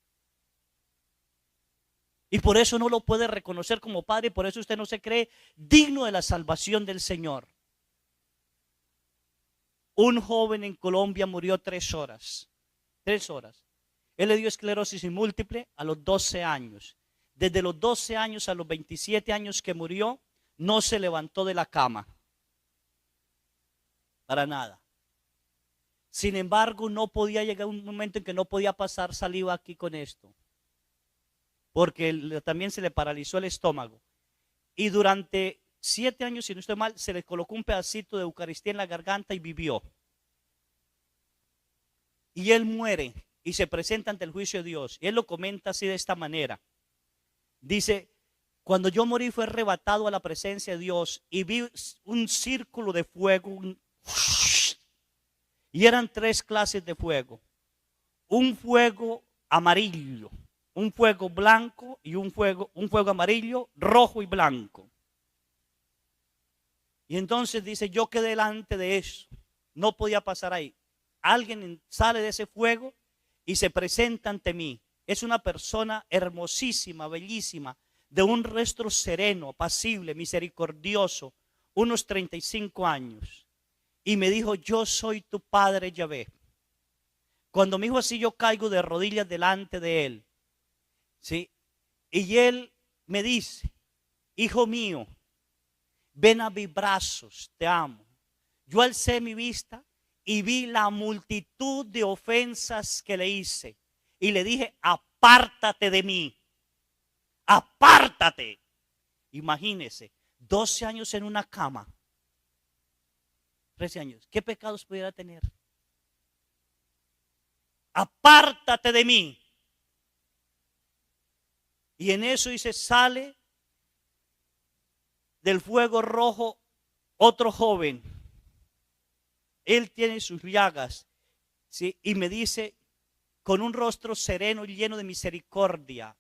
Y por eso no lo puede reconocer como padre, y por eso usted no se cree digno de la salvación del Señor. Un joven en Colombia murió 3 horas. 3 horas. Él le dio esclerosis múltiple a los 12 años. Desde los 12 años a los 27 años que murió, no se levantó de la cama. Para nada. Sin embargo, no podía llegar un momento en que no podía pasar saliva aquí con esto. Porque también se le paralizó el estómago. Y durante 7 años, si no estoy mal, se le colocó un pedacito de Eucaristía en la garganta y vivió. Y él muere y se presenta ante el juicio de Dios. Y él lo comenta así de esta manera. Dice, cuando yo morí fue arrebatado a la presencia de Dios y vi un círculo de fuego. Y eran 3 clases de fuego. Un fuego amarillo, un fuego blanco y un fuego amarillo, rojo y blanco. Y entonces dice, yo quedé delante de eso, no podía pasar ahí. Alguien sale de ese fuego y se presenta ante mí. Es una persona hermosísima, bellísima, de un rostro sereno, apacible, misericordioso, unos 35 años. Y me dijo, yo soy tu padre Yahvé. Cuando me dijo así, yo caigo de rodillas delante de él. ¿Sí? Y él me dice, hijo mío, ven a mis brazos, te amo. Yo alcé mi vista y vi la multitud de ofensas que le hice. Y le dije, apártate de mí, apártate. Imagínese, 12 años en una cama, 13 años, ¿qué pecados pudiera tener? Apártate de mí. Y en eso dice, sale del fuego rojo otro joven. Él tiene sus llagas, ¿sí? Y me dice, con un rostro sereno y lleno de misericordia,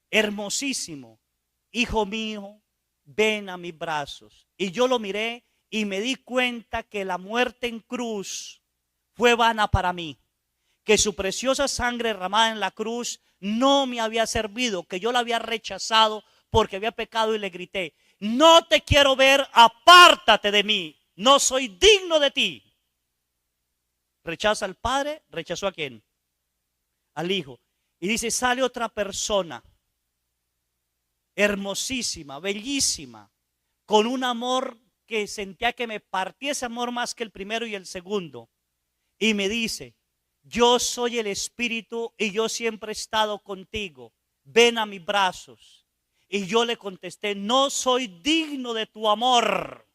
hermosísimo, hijo mío, ven a mis brazos. Y yo lo miré y me di cuenta que la muerte en cruz fue vana para mí. Que su preciosa sangre derramada en la cruz no me había servido, que yo la había rechazado porque había pecado y le grité, no te quiero ver, apártate de mí, no soy digno de ti. Rechaza al Padre, ¿rechazó a quién? Al Hijo. Y dice, sale otra persona, hermosísima, bellísima, con un amor que sentía que me partía ese amor más que el primero y el segundo. Y me dice, yo soy el Espíritu y yo siempre he estado contigo. Ven a mis brazos. Y yo le contesté, no soy digno de tu amor.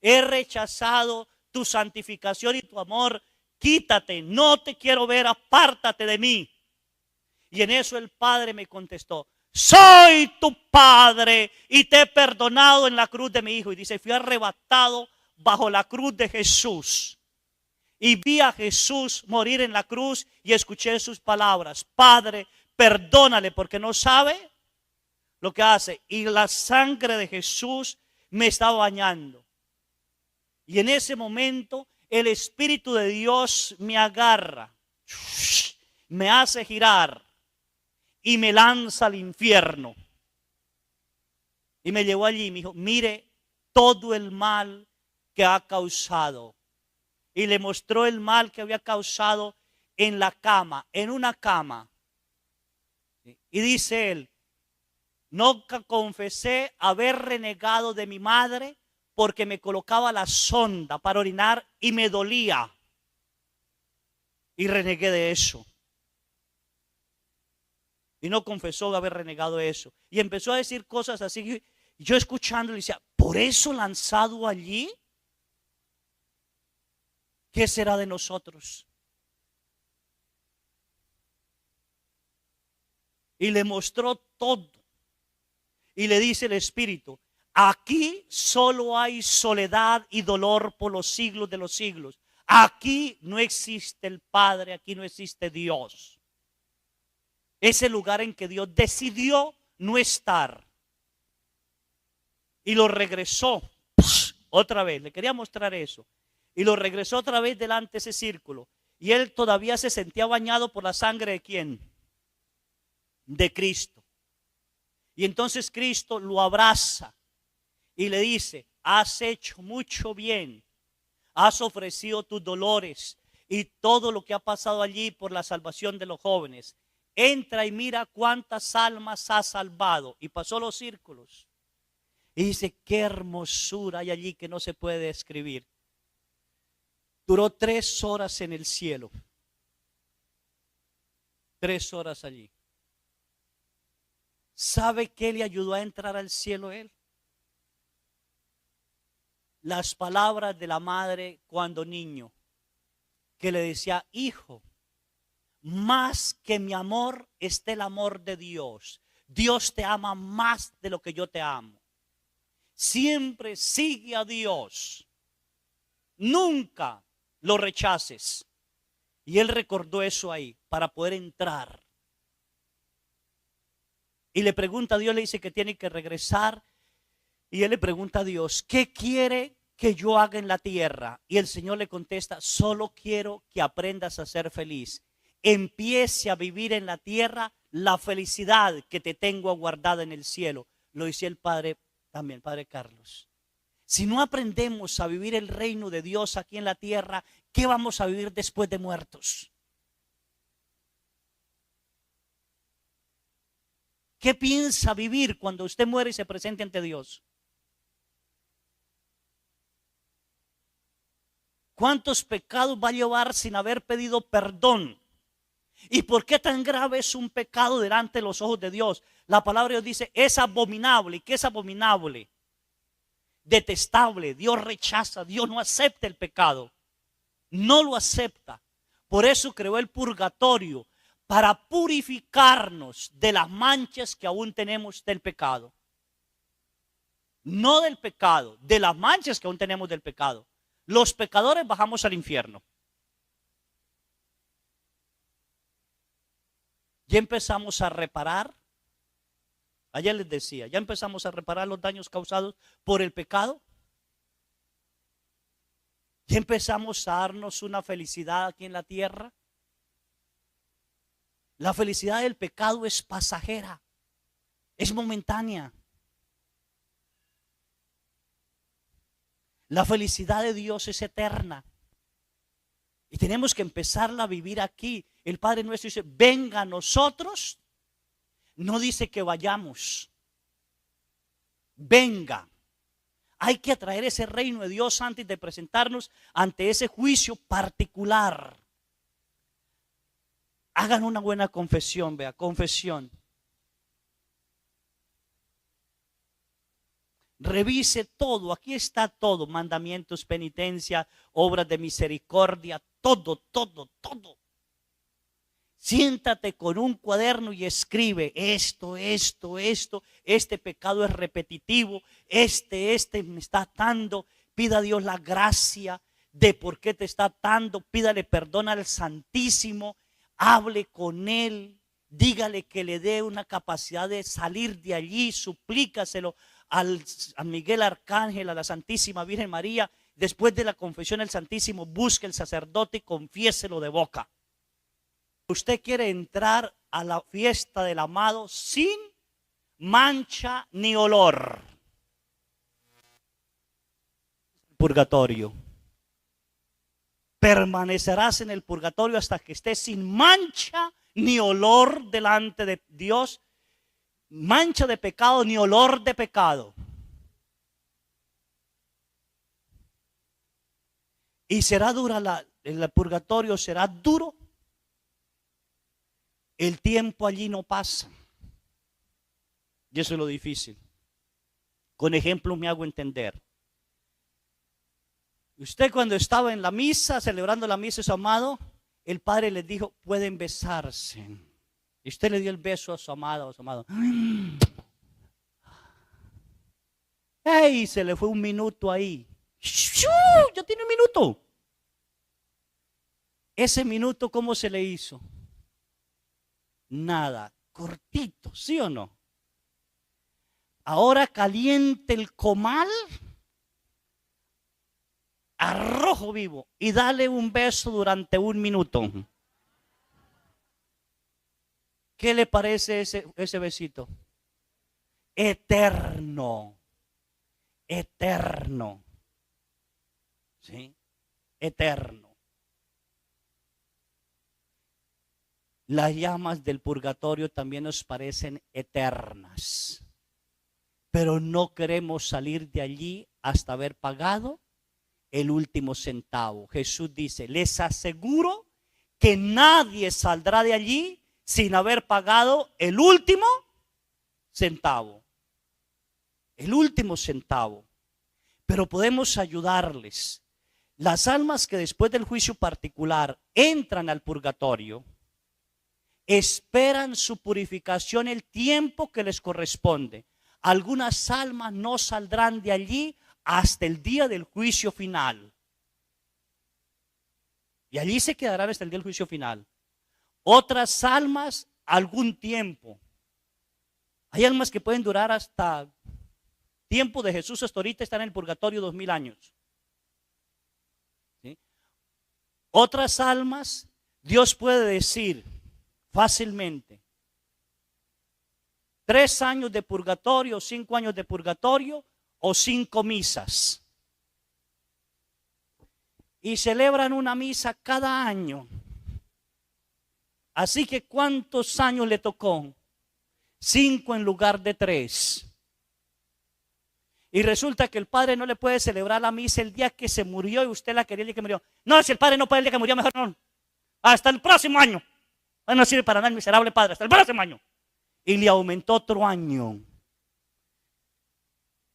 He rechazado tu santificación y tu amor. Quítate, no te quiero ver, apártate de mí. Y en eso el Padre me contestó, soy tu Padre y te he perdonado en la cruz de mi Hijo. Y dice, fui arrebatado bajo la cruz de Jesús. Y vi a Jesús morir en la cruz y escuché sus palabras. Padre, perdónale porque no sabe lo que hace. Y la sangre de Jesús me estaba bañando. Y en ese momento el Espíritu de Dios me agarra, me hace girar y me lanza al infierno. Y me llevó allí y me dijo, mire todo el mal que ha causado. Y le mostró el mal que había causado en la cama, en una cama. Y dice él, nunca confesé haber renegado de mi madre porque me colocaba la sonda para orinar y me dolía. Y renegué de eso. Y no confesó haber renegado eso. Y empezó a decir cosas así. Yo escuchando le decía, ¿por eso lanzado allí? ¿Qué será de nosotros? Y le mostró todo. Y le dice el Espíritu, aquí solo hay soledad y dolor por los siglos de los siglos. Aquí no existe el Padre, aquí no existe Dios. Es el lugar en que Dios decidió no estar. y lo regresó otra vez. Le quería mostrar eso. Y lo regresó otra vez delante de ese círculo. Y él todavía se sentía bañado por la sangre de ¿quién? De Cristo. Y entonces Cristo lo abraza y le dice: has hecho mucho bien, has ofrecido tus dolores y todo lo que ha pasado allí por la salvación de los jóvenes. Entra y mira cuántas almas has salvado. Y pasó los círculos y dice: qué hermosura hay allí que no se puede describir. Duró 3 horas en el cielo. 3 horas allí. ¿Sabe qué le ayudó a entrar al cielo a él? Las palabras de la madre cuando niño, que le decía: hijo, más que mi amor está el amor de Dios. Dios te ama más de lo que yo te amo. Siempre sigue a Dios. Nunca lo rechaces. Y él recordó eso ahí para poder entrar. Y le pregunta a Dios, le dice que tiene que regresar. Y él le pregunta a Dios: ¿qué quiere que yo haga en la tierra? Y el Señor le contesta: solo quiero que aprendas a ser feliz. Empiece a vivir en la tierra la felicidad que te tengo guardada en el cielo. Lo decía el Padre también, el Padre Carlos. Si no aprendemos a vivir el reino de Dios aquí en la tierra, ¿qué vamos a vivir después de muertos? ¿Qué piensa vivir cuando usted muere y se presente ante Dios? ¿Cuántos pecados va a llevar sin haber pedido perdón? ¿Y por qué tan grave es un pecado delante de los ojos de Dios? La palabra de Dios dice: es abominable. ¿Y qué es abominable? Detestable. Dios rechaza, Dios no acepta el pecado. No lo acepta. Por eso creó el purgatorio, para purificarnos de las manchas que aún tenemos del pecado. No del pecado, de las manchas que aún tenemos del pecado. Los pecadores bajamos al infierno. Ya empezamos a reparar. Ayer les decía, ya empezamos a reparar los daños causados por el pecado. Ya empezamos a darnos una felicidad aquí en la tierra. La felicidad del pecado es pasajera, es momentánea. La felicidad de Dios es eterna. Y tenemos que empezarla a vivir aquí. El Padre nuestro dice: venga a nosotros. No dice que vayamos. Venga. Hay que atraer ese reino de Dios antes de presentarnos ante ese juicio particular. Hagan una buena confesión, vea, confesión. Revise todo, aquí está todo: mandamientos, penitencia, obras de misericordia, todo, todo, todo. Siéntate con un cuaderno y escribe: esto, este pecado es repetitivo, este me está atando. Pida a Dios la gracia de por qué te está atando, pídale perdón al Santísimo, hable con Él, dígale que le dé una capacidad de salir de allí, suplícaselo a Miguel Arcángel, a la Santísima Virgen María. Después de la confesión del Santísimo, busque el sacerdote y confiéselo de boca. Usted quiere entrar a la fiesta del amado sin mancha ni olor. Purgatorio. Permanecerás en el purgatorio hasta que estés sin mancha ni olor delante de Dios. Mancha de pecado ni olor de pecado. Y será dura el purgatorio, será duro. El tiempo allí no pasa. Y eso es lo difícil. Con ejemplos me hago entender. Usted, cuando estaba en la misa, celebrando la misa de su amado, el Padre les dijo: pueden besarse. Y usted le dio el beso a su amado, a su amado. ¡Ey! Se le fue un minuto ahí. Ya tiene un minuto. Ese minuto, ¿cómo se le hizo? Nada, cortito, ¿sí o no? Ahora caliente el comal a rojo vivo y dale un beso durante 1 minuto. ¿Qué le parece ese besito? Eterno. Eterno. ¿Sí? Eterno. Las llamas del purgatorio también nos parecen eternas. Pero no queremos salir de allí hasta haber pagado el último centavo. Jesús dice, les aseguro que nadie saldrá de allí sin haber pagado el último centavo. El último centavo. Pero podemos ayudarles. Las almas que después del juicio particular entran al purgatorio, esperan su purificación el tiempo que les corresponde. Algunas almas no saldrán de allí hasta el día del juicio final. Y allí se quedarán hasta el día del juicio final. Otras almas, algún tiempo. Hay almas que pueden durar hasta tiempo de Jesús, hasta ahorita están en el purgatorio 2000 años. ¿Sí? Otras almas, Dios puede decir fácilmente, 3 años de purgatorio, 5 años de purgatorio o 5 misas. Y celebran una misa cada año. Así que ¿cuántos años le tocó? 5 en lugar de 3. Y resulta que el padre no le puede celebrar la misa el día que se murió y usted la quería el día que murió. No, si el padre no puede el día que murió, mejor no. Hasta el próximo año. No sirve para nada el miserable padre, hasta el próximo año. Y le aumentó otro año.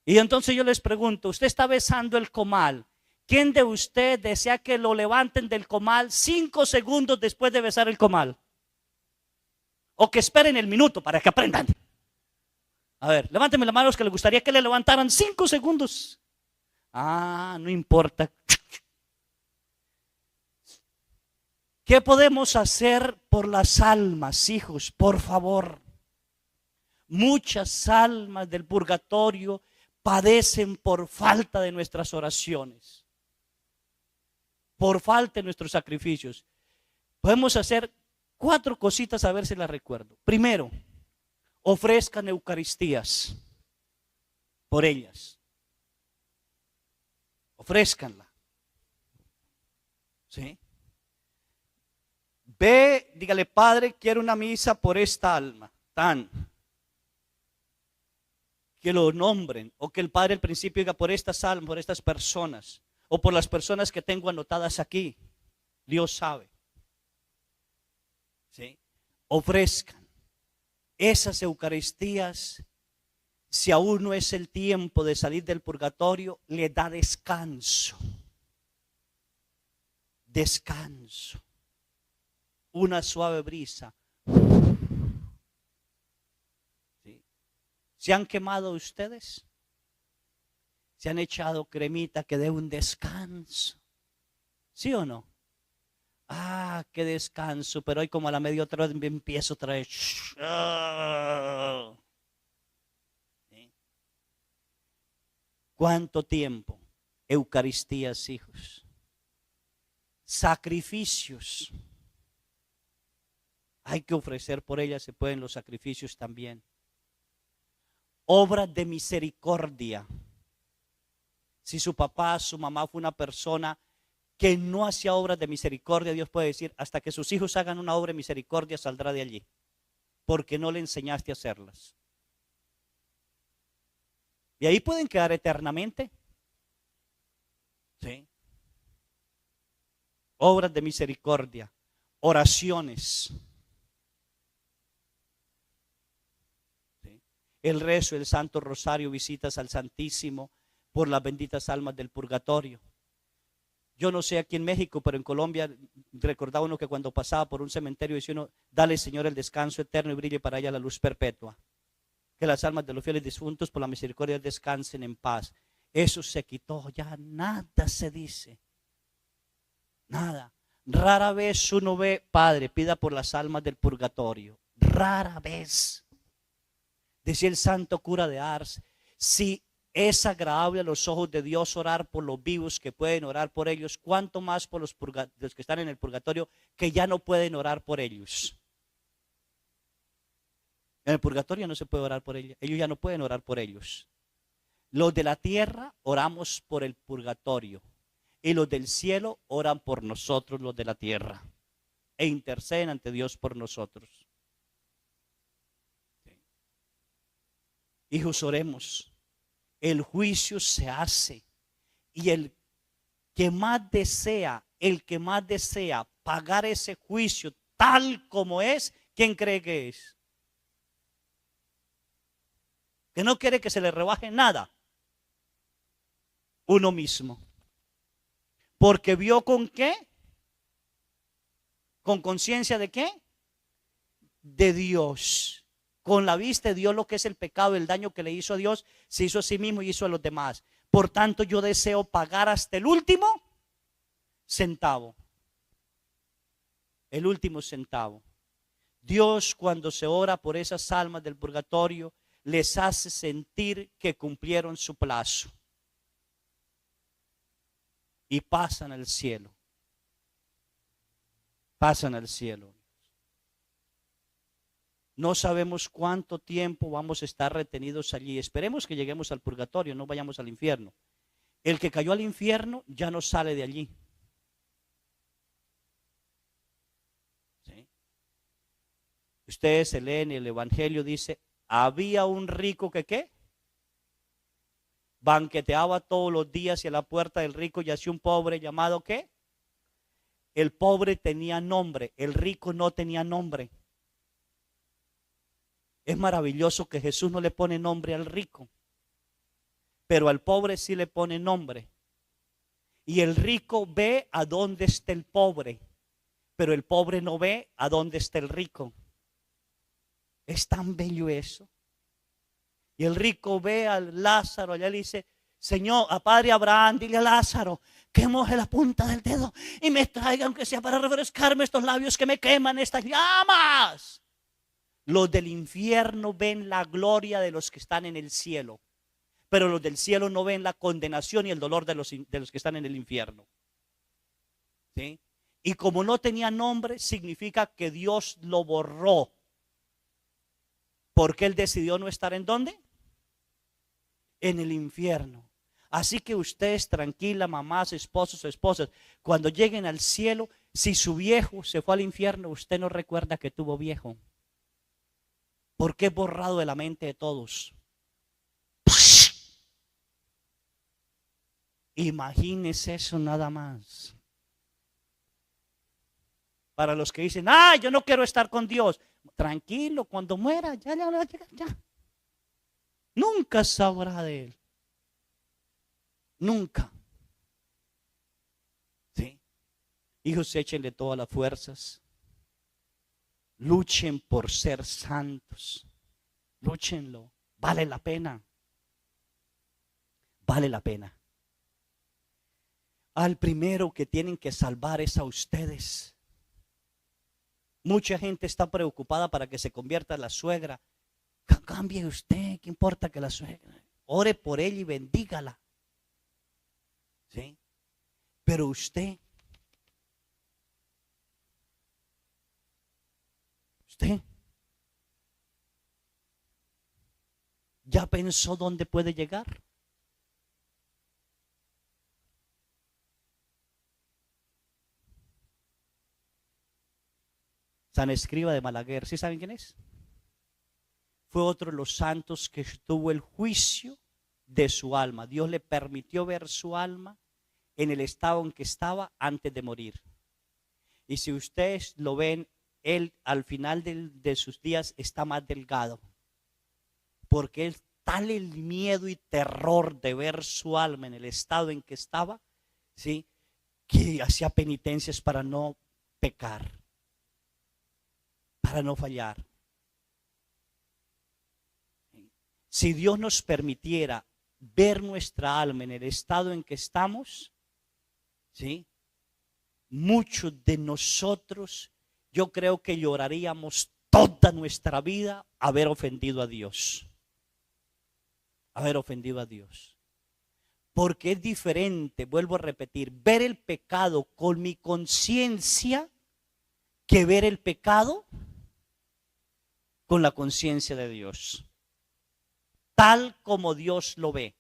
Y entonces yo les pregunto, usted está besando el comal. ¿Quién de usted desea que lo levanten del comal 5 segundos después de besar el comal? O que esperen el minuto para que aprendan. A ver, levánteme la mano los que les gustaría que le levantaran 5 segundos. Ah, no importa. ¿Qué podemos hacer por las almas, hijos? Por favor. Muchas almas del purgatorio padecen por falta de nuestras oraciones, por falta de nuestros sacrificios. Podemos hacer 4 cositas a ver si las recuerdo. Primero, ofrezcan eucaristías por ellas. Ofrézcanla. ¿Sí? Ve, dígale, Padre, quiero una misa por esta alma. Que lo nombren, o que el Padre al principio diga por estas almas, por estas personas, o por las personas que tengo anotadas aquí. Dios sabe. ¿Sí? Ofrezcan esas eucaristías. Si aún no es el tiempo de salir del purgatorio, le da descanso. Descanso. Una suave brisa. ¿Sí? ¿Se han quemado ustedes? ¿Se han echado cremita que dé un descanso? ¿Sí o no? Ah, qué descanso, pero hoy como a la media otra vez me empiezo otra vez. ¿Sí? ¿Cuánto tiempo? Eucaristías, hijos. Sacrificios. Hay que ofrecer por ellas, se pueden los sacrificios también. Obras de misericordia. Si su papá, su mamá fue una persona que no hacía obras de misericordia, Dios puede decir, hasta que sus hijos hagan una obra de misericordia saldrá de allí, porque no le enseñaste a hacerlas. Y ahí pueden quedar eternamente. ¿Sí? Obras de misericordia, oraciones. ¿Sí? El rezo, el Santo Rosario, visitas al Santísimo por las benditas almas del purgatorio. Yo no sé aquí en México, pero en Colombia recordaba uno que cuando pasaba por un cementerio decía uno, dale Señor el descanso eterno y brille para ella la luz perpetua. Que las almas de los fieles difuntos por la misericordia descansen en paz. Eso se quitó, ya nada se dice. Nada. Rara vez uno ve, Padre, pida por las almas del purgatorio. Rara vez. Decía el santo cura de Ars, si es agradable a los ojos de Dios orar por los vivos que pueden orar por ellos, cuánto más por los que están en el purgatorio que ya no pueden orar por ellos. En el purgatorio no se puede orar por ellos, ellos ya no pueden orar por ellos. Los de la tierra oramos por el purgatorio y los del cielo oran por nosotros, los de la tierra, e interceden ante Dios por nosotros. Hijos, oremos. El juicio se hace y el que más desea pagar ese juicio tal como es, ¿quién cree que es? Que no quiere que se le rebaje nada. Uno mismo. Porque vio con qué, con conciencia de qué, de Dios. Con la vista dio lo que es el pecado, el daño que le hizo a Dios, se hizo a sí mismo y hizo a los demás. Por tanto, yo deseo pagar hasta el último centavo. El último centavo. Dios, cuando se ora por esas almas del purgatorio, les hace sentir que cumplieron su plazo. Y pasan al cielo. Pasan al cielo. No sabemos cuánto tiempo vamos a estar retenidos allí. Esperemos que lleguemos al purgatorio, no vayamos al infierno. El que cayó al infierno ya no sale de allí. ¿Sí? Ustedes se leen el Evangelio, dice, había un rico que ¿qué? Banqueteaba todos los días y a la puerta del rico yacía un pobre llamado ¿qué? El pobre tenía nombre, el rico no tenía nombre. Es maravilloso que Jesús no le pone nombre al rico, pero al pobre sí le pone nombre. Y el rico ve a dónde está el pobre, pero el pobre no ve a dónde está el rico. Es tan bello eso. Y el rico ve a Lázaro, allá le dice, Señor, a Padre Abraham, dile a Lázaro que moje la punta del dedo y me traiga, aunque sea para refrescarme estos labios que me queman estas llamas. Los del infierno ven la gloria de los que están en el cielo, pero los del cielo no ven la condenación y el dolor de los que están en el infierno. ¿Sí? Y como no tenía nombre, significa que Dios lo borró. Porque Él decidió no estar ¿en dónde? En el infierno. Así que ustedes tranquila, mamás, esposos, esposas, cuando lleguen al cielo, si su viejo se fue al infierno, usted no recuerda que tuvo viejo. Porque es borrado de la mente de todos. Imagínese eso nada más. Para los que dicen, yo no quiero estar con Dios. Tranquilo, cuando muera, ya. Nunca sabrá de Él. Nunca. ¿Sí? Hijos, échenle todas las fuerzas. Luchen por ser santos. Lúchenlo. Vale la pena. Vale la pena. Al primero que tienen que salvar es a ustedes. Mucha gente está preocupada para que se convierta la suegra. Cambie usted, ¿qué importa que la suegra? Ore por ella y bendígala. ¿Sí? Pero usted ¿ya pensó dónde puede llegar? San Escriba de Malaguer, ¿sí saben quién es? Fue otro de los santos que tuvo el juicio de su alma. Dios le permitió ver su alma en el estado en que estaba antes de morir. Y si ustedes lo ven, él al final de sus días está más delgado. Porque es tal el miedo y terror de ver su alma en el estado en que estaba, ¿sí?, que hacía penitencias para no pecar, para no fallar. Si Dios nos permitiera ver nuestra alma en el estado en que estamos, ¿sí?, muchos de nosotros, yo creo que lloraríamos toda nuestra vida haber ofendido a Dios. haber ofendido a Dios. Porque es diferente, vuelvo a repetir, ver el pecado con mi conciencia que ver el pecado con la conciencia de Dios. Tal como Dios lo ve.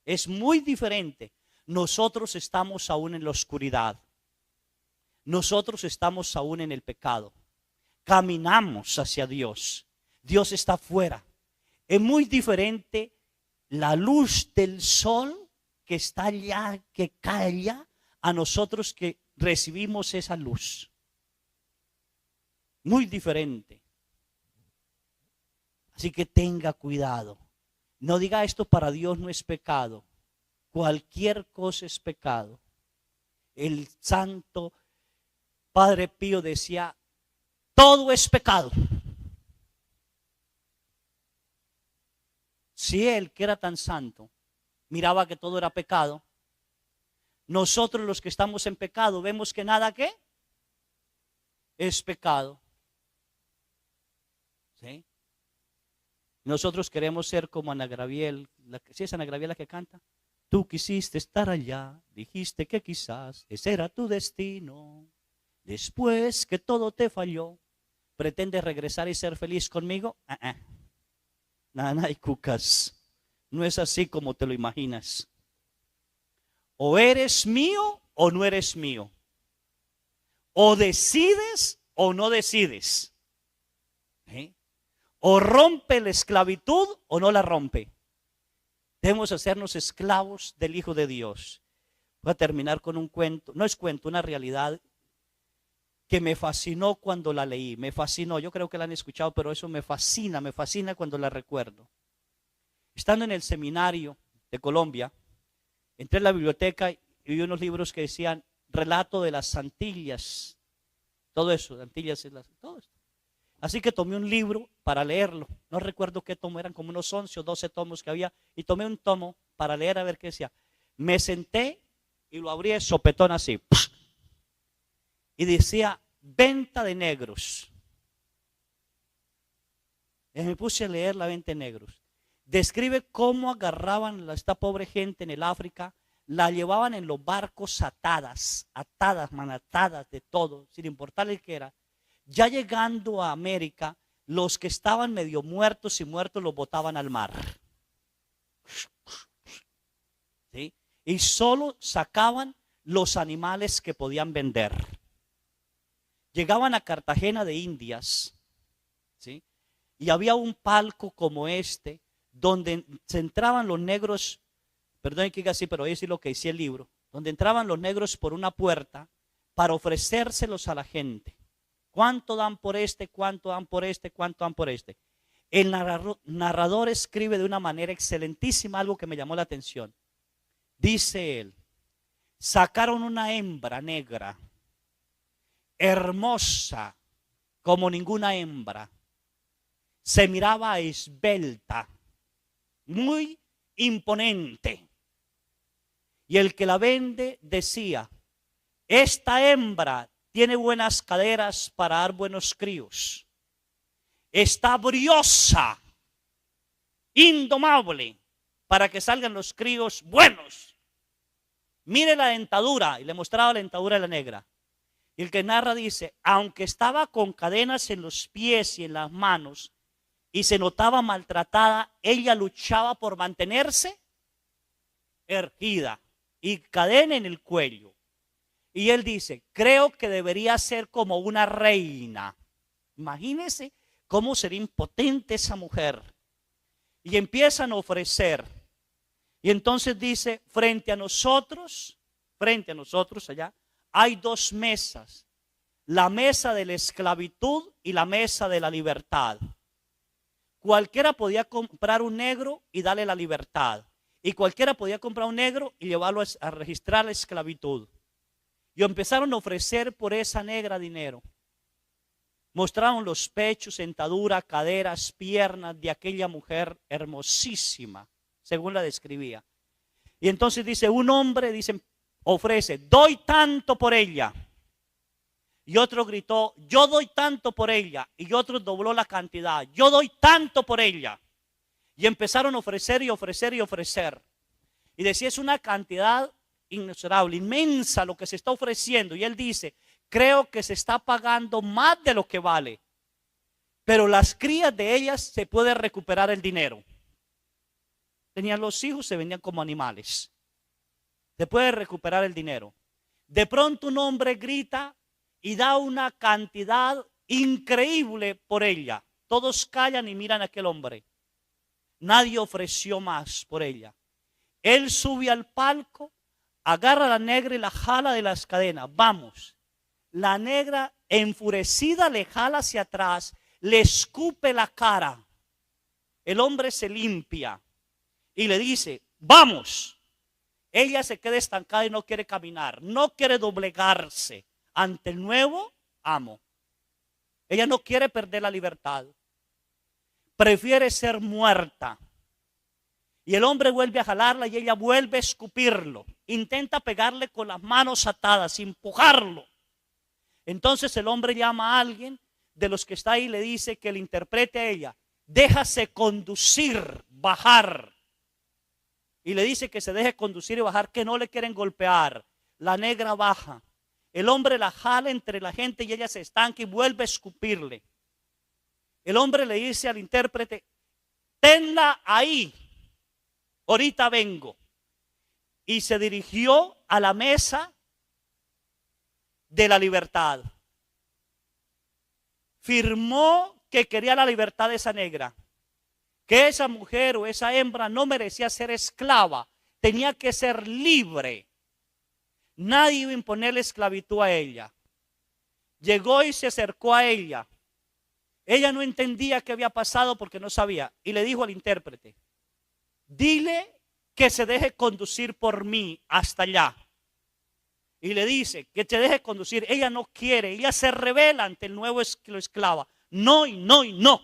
Es muy diferente. Nosotros estamos aún en la oscuridad. Nosotros estamos aún en el pecado. Caminamos hacia Dios. Dios está afuera. Es muy diferente la luz del sol que está allá, que cae allá, a nosotros que recibimos esa luz. Muy diferente. Así que tenga cuidado. No diga esto para Dios no es pecado. Cualquier cosa es pecado. El santo Padre Pío decía, todo es pecado. Si él, que era tan santo, miraba que todo era pecado, nosotros los que estamos en pecado vemos que nada que es pecado. ¿Sí? Nosotros queremos ser como Ana Gabriel. ¿Sí es Ana Gabriel la que canta? Tú quisiste estar allá, dijiste que quizás ese era tu destino. Después que todo te falló, ¿pretendes regresar y ser feliz conmigo? Nada, y cucas. No es así como te lo imaginas. O eres mío o no eres mío. O decides o no decides. ¿Sí? O rompe la esclavitud o no la rompe. Debemos hacernos esclavos del Hijo de Dios. Voy a terminar con un cuento. No es cuento, una realidad que me fascinó cuando la leí. Me fascinó. Yo creo que la han escuchado, pero eso me fascina cuando la recuerdo. Estando en el seminario de Colombia, entré en la biblioteca y vi unos libros que decían relato de las Antillas. Todo eso, Antillas, todo esto. Así que tomé un libro para leerlo. No recuerdo qué tomo, eran como unos 11 o 12 tomos que había. Y tomé un tomo para leer a ver qué decía. Me senté y lo abrí de sopetón así. Y decía, venta de negros. Y me puse a leer la venta de negros. Describe cómo agarraban a esta pobre gente en el África, la llevaban en los barcos atadas, manatadas de todo, sin importarle qué era. Ya llegando a América, los que estaban medio muertos y muertos los botaban al mar. ¿Sí? Y solo sacaban los animales que podían vender. Llegaban a Cartagena de Indias, ¿sí? Y había un palco como este, donde se entraban los negros, perdón que diga así, pero es lo que decía el libro, donde entraban los negros por una puerta para ofrecérselos a la gente. ¿Cuánto dan por este? ¿Cuánto dan por este? ¿Cuánto dan por este? El narrador escribe de una manera excelentísima algo que me llamó la atención. Dice él, sacaron una hembra negra, hermosa como ninguna hembra. Se miraba esbelta, muy imponente. Y el que la vende decía, esta hembra tiene buenas caderas para dar buenos críos. Está briosa, indomable, para que salgan los críos buenos. Mire la dentadura, y le mostraba la dentadura de la negra. Y el que narra dice, aunque estaba con cadenas en los pies y en las manos, y se notaba maltratada, ella luchaba por mantenerse erguida y cadena en el cuello. Y él dice, creo que debería ser como una reina. Imagínense cómo sería impotente esa mujer. Y empiezan a ofrecer. Y entonces dice, frente a nosotros allá, hay dos mesas. La mesa de la esclavitud y la mesa de la libertad. Cualquiera podía comprar un negro y darle la libertad. Y cualquiera podía comprar un negro y llevarlo a registrar la esclavitud. Y empezaron a ofrecer por esa negra dinero. Mostraron los pechos, dentadura, caderas, piernas de aquella mujer hermosísima, según la describía. Y entonces dice, un hombre ofrece, doy tanto por ella. Y otro gritó, yo doy tanto por ella. Y otro dobló la cantidad, yo doy tanto por ella. Y empezaron a ofrecer y ofrecer y ofrecer. Y decía, es una cantidad inmensurable, inmensa lo que se está ofreciendo. Y él dice, creo que se está pagando más de lo que vale. Pero las crías de ellas se puede recuperar el dinero. Tenían los hijos, se vendían como animales. Se puede recuperar el dinero. De pronto un hombre grita y da una cantidad increíble por ella. Todos callan y miran a aquel hombre. Nadie ofreció más por ella. Él sube al palco, agarra a la negra y la jala de las cadenas. Vamos. La negra enfurecida le jala hacia atrás, le escupe la cara. El hombre se limpia y le dice, vamos. Ella se queda estancada y no quiere caminar, no quiere doblegarse ante el nuevo amo. Ella no quiere perder la libertad. Prefiere ser muerta. Y el hombre vuelve a jalarla y ella vuelve a escupirlo. Intenta pegarle con las manos atadas, empujarlo. Entonces el hombre llama a alguien de los que está ahí y le dice que le interprete a ella. Déjase conducir, bajar. Y le dice que se deje conducir y bajar, que no le quieren golpear. La negra baja. El hombre la jala entre la gente y ella se estanca y vuelve a escupirle. El hombre le dice al intérprete, tenla ahí, ahorita vengo. Y se dirigió a la mesa de la libertad. Firmó que quería la libertad de esa negra. Que esa mujer o esa hembra no merecía ser esclava, tenía que ser libre. Nadie iba a imponerle esclavitud a ella. Llegó y se acercó a ella. Ella no entendía qué había pasado porque no sabía. Y le dijo al intérprete, dile que se deje conducir por mí hasta allá. Y le dice que se deje conducir. Ella no quiere, ella se revela ante el nuevo esclava. No y no y no.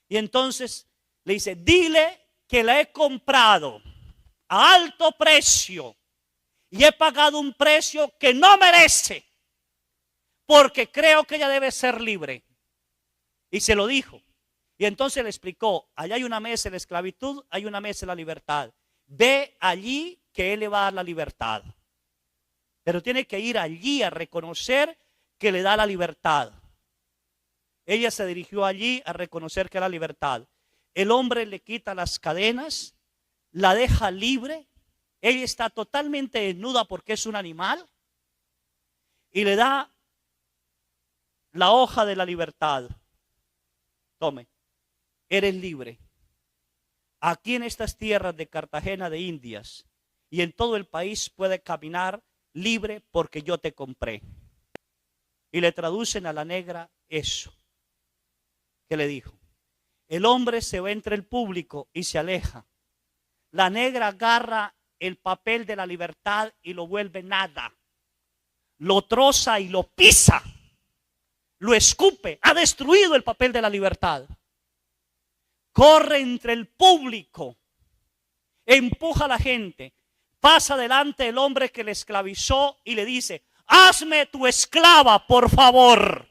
Y entonces le dice, dile que la he comprado a alto precio y he pagado un precio que no merece porque creo que ella debe ser libre. Y se lo dijo. Y entonces le explicó, allá hay una mesa de la esclavitud, hay una mesa de la libertad. Ve allí que él le va a dar la libertad. Pero tiene que ir allí a reconocer que le da la libertad. Ella se dirigió allí a reconocer que era libertad. El hombre le quita las cadenas, la deja libre. Ella está totalmente desnuda porque es un animal. Y le da la hoja de la libertad. Tome, eres libre. Aquí en estas tierras de Cartagena de Indias y en todo el país puede caminar libre porque yo te compré. Y le traducen a la negra eso que le dijo. El hombre se va entre el público y se aleja. La negra agarra el papel de la libertad y lo vuelve nada. Lo troza y lo pisa. Lo escupe. Ha destruido el papel de la libertad. Corre entre el público. Empuja a la gente. Pasa delante el hombre que le esclavizó y le dice, hazme tu esclava, por favor.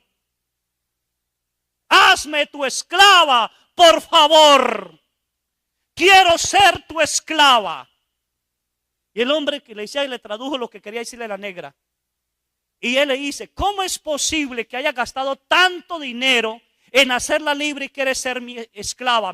Hazme tu esclava, por favor. Quiero ser tu esclava. Y el hombre que le decía y le tradujo lo que quería decirle a la negra. Y él le dice, ¿cómo es posible que haya gastado tanto dinero en hacerla libre y quiere ser mi esclava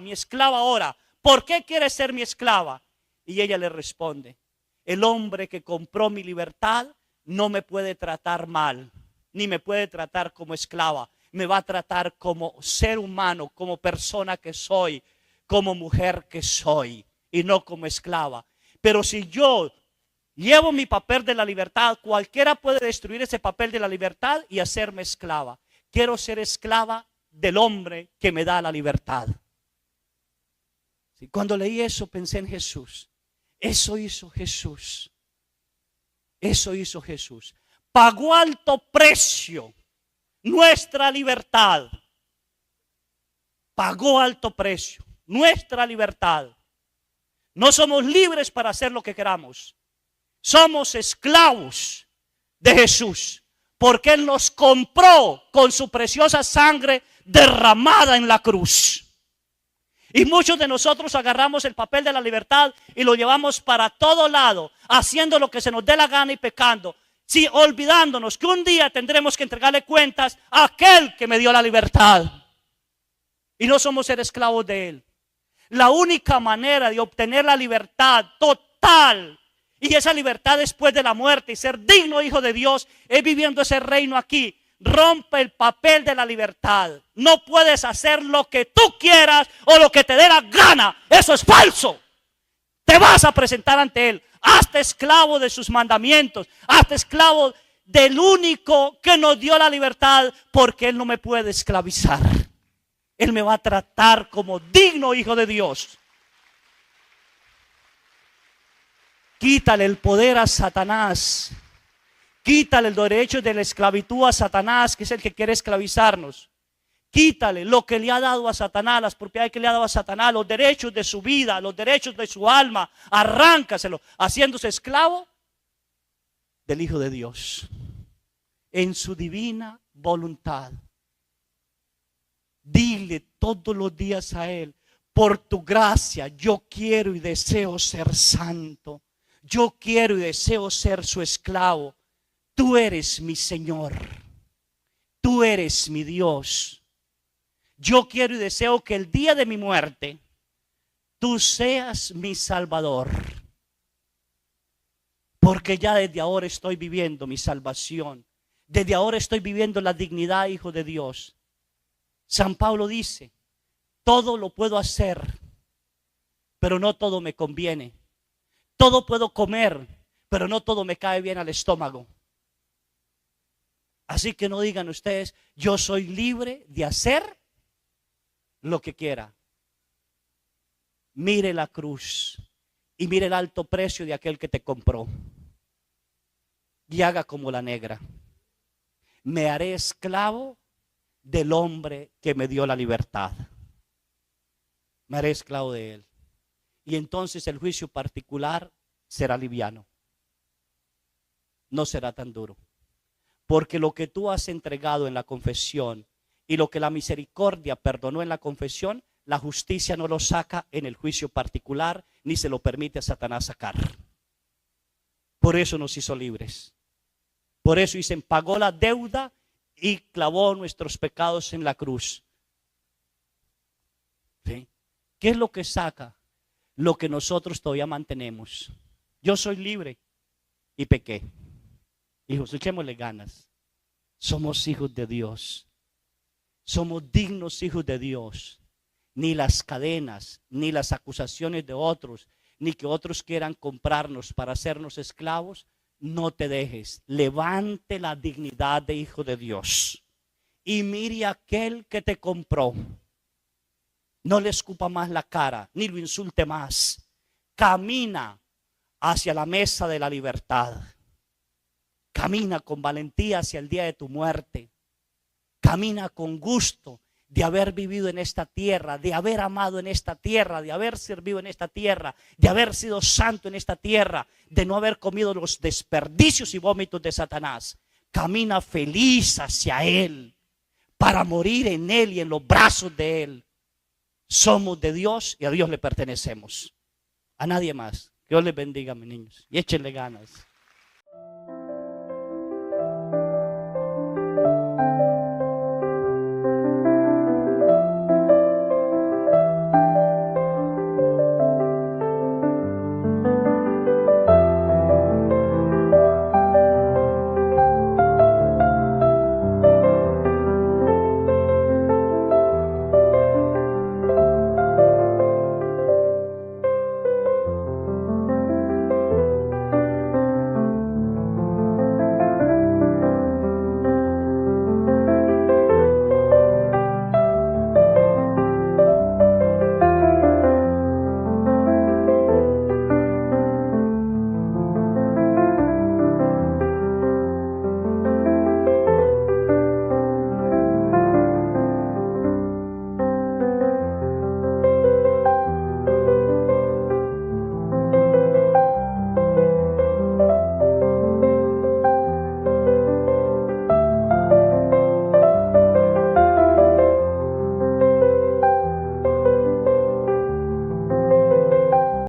ahora? ¿Por qué quiere ser mi esclava? Y ella le responde, el hombre que compró mi libertad no me puede tratar mal, ni me puede tratar como esclava. Me va a tratar como ser humano, como persona que soy, como mujer que soy, y no como esclava. Pero si yo llevo mi papel de la libertad, cualquiera puede destruir ese papel de la libertad y hacerme esclava. Quiero ser esclava del hombre que me da la libertad. Cuando leí eso pensé en Jesús. Eso hizo Jesús. Eso hizo Jesús. Pagó alto precio nuestra libertad. Pagó alto precio nuestra libertad. No somos libres para hacer lo que queramos. Somos esclavos de Jesús. Porque Él nos compró con su preciosa sangre derramada en la cruz. Y muchos de nosotros agarramos el papel de la libertad y lo llevamos para todo lado, haciendo lo que se nos dé la gana y pecando. Sí, olvidándonos que un día tendremos que entregarle cuentas a aquel que me dio la libertad. Y no somos ser esclavos de él. La única manera de obtener la libertad total, y esa libertad después de la muerte y ser digno hijo de Dios, es viviendo ese reino aquí. Rompe el papel de la libertad. No puedes hacer lo que tú quieras o lo que te dé la gana. Eso es falso. Te vas a presentar ante él. Hazte esclavo de sus mandamientos. Hazte esclavo del único que nos dio la libertad, porque él no me puede esclavizar. Él me va a tratar como digno hijo de Dios. Quítale el poder a Satanás. Quítale el derecho de la esclavitud a Satanás, que es el que quiere esclavizarnos. Quítale lo que le ha dado a Satanás, las propiedades que le ha dado a Satanás, los derechos de su vida, los derechos de su alma. Arráncaselo, haciéndose esclavo del Hijo de Dios. En su divina voluntad. Dile todos los días a él: por tu gracia yo quiero y deseo ser santo. Yo quiero y deseo ser su esclavo. Tú eres mi Señor. Tú eres mi Dios. Yo quiero y deseo que el día de mi muerte tú seas mi Salvador. Porque ya desde ahora estoy viviendo mi salvación. Desde ahora estoy viviendo la dignidad, hijo de Dios. San Pablo dice: todo lo puedo hacer, pero no todo me conviene. Todo puedo comer, pero no todo me cae bien al estómago. Así que no digan ustedes: yo soy libre de hacer lo que quiera. Mire la cruz y mire el alto precio de aquel que te compró. Y haga como la negra: me haré esclavo del hombre que me dio la libertad. Me haré esclavo de él. Y entonces el juicio particular será liviano. No será tan duro. Porque lo que tú has entregado en la confesión y lo que la misericordia perdonó en la confesión, la justicia no lo saca en el juicio particular, ni se lo permite a Satanás sacar. Por eso nos hizo libres. Por eso dicen: pagó la deuda y clavó nuestros pecados en la cruz. ¿Sí? ¿Qué es lo que saca? Lo que nosotros todavía mantenemos. Yo soy libre y pequé. Hijos, echémosle ganas. Somos hijos de Dios. Somos dignos hijos de Dios. Ni las cadenas, ni las acusaciones de otros, ni que otros quieran comprarnos para hacernos esclavos, no te dejes. Levante la dignidad de hijo de Dios. Y mire a aquel que te compró. No le escupa más la cara, ni lo insulte más. Camina hacia la mesa de la libertad. Camina con valentía hacia el día de tu muerte. Camina con gusto de haber vivido en esta tierra, de haber amado en esta tierra, de haber servido en esta tierra, de haber sido santo en esta tierra, de no haber comido los desperdicios y vómitos de Satanás. Camina feliz hacia él, para morir en él y en los brazos de él. Somos de Dios y a Dios le pertenecemos. A nadie más. Que Dios les bendiga, mis niños. Y échenle ganas.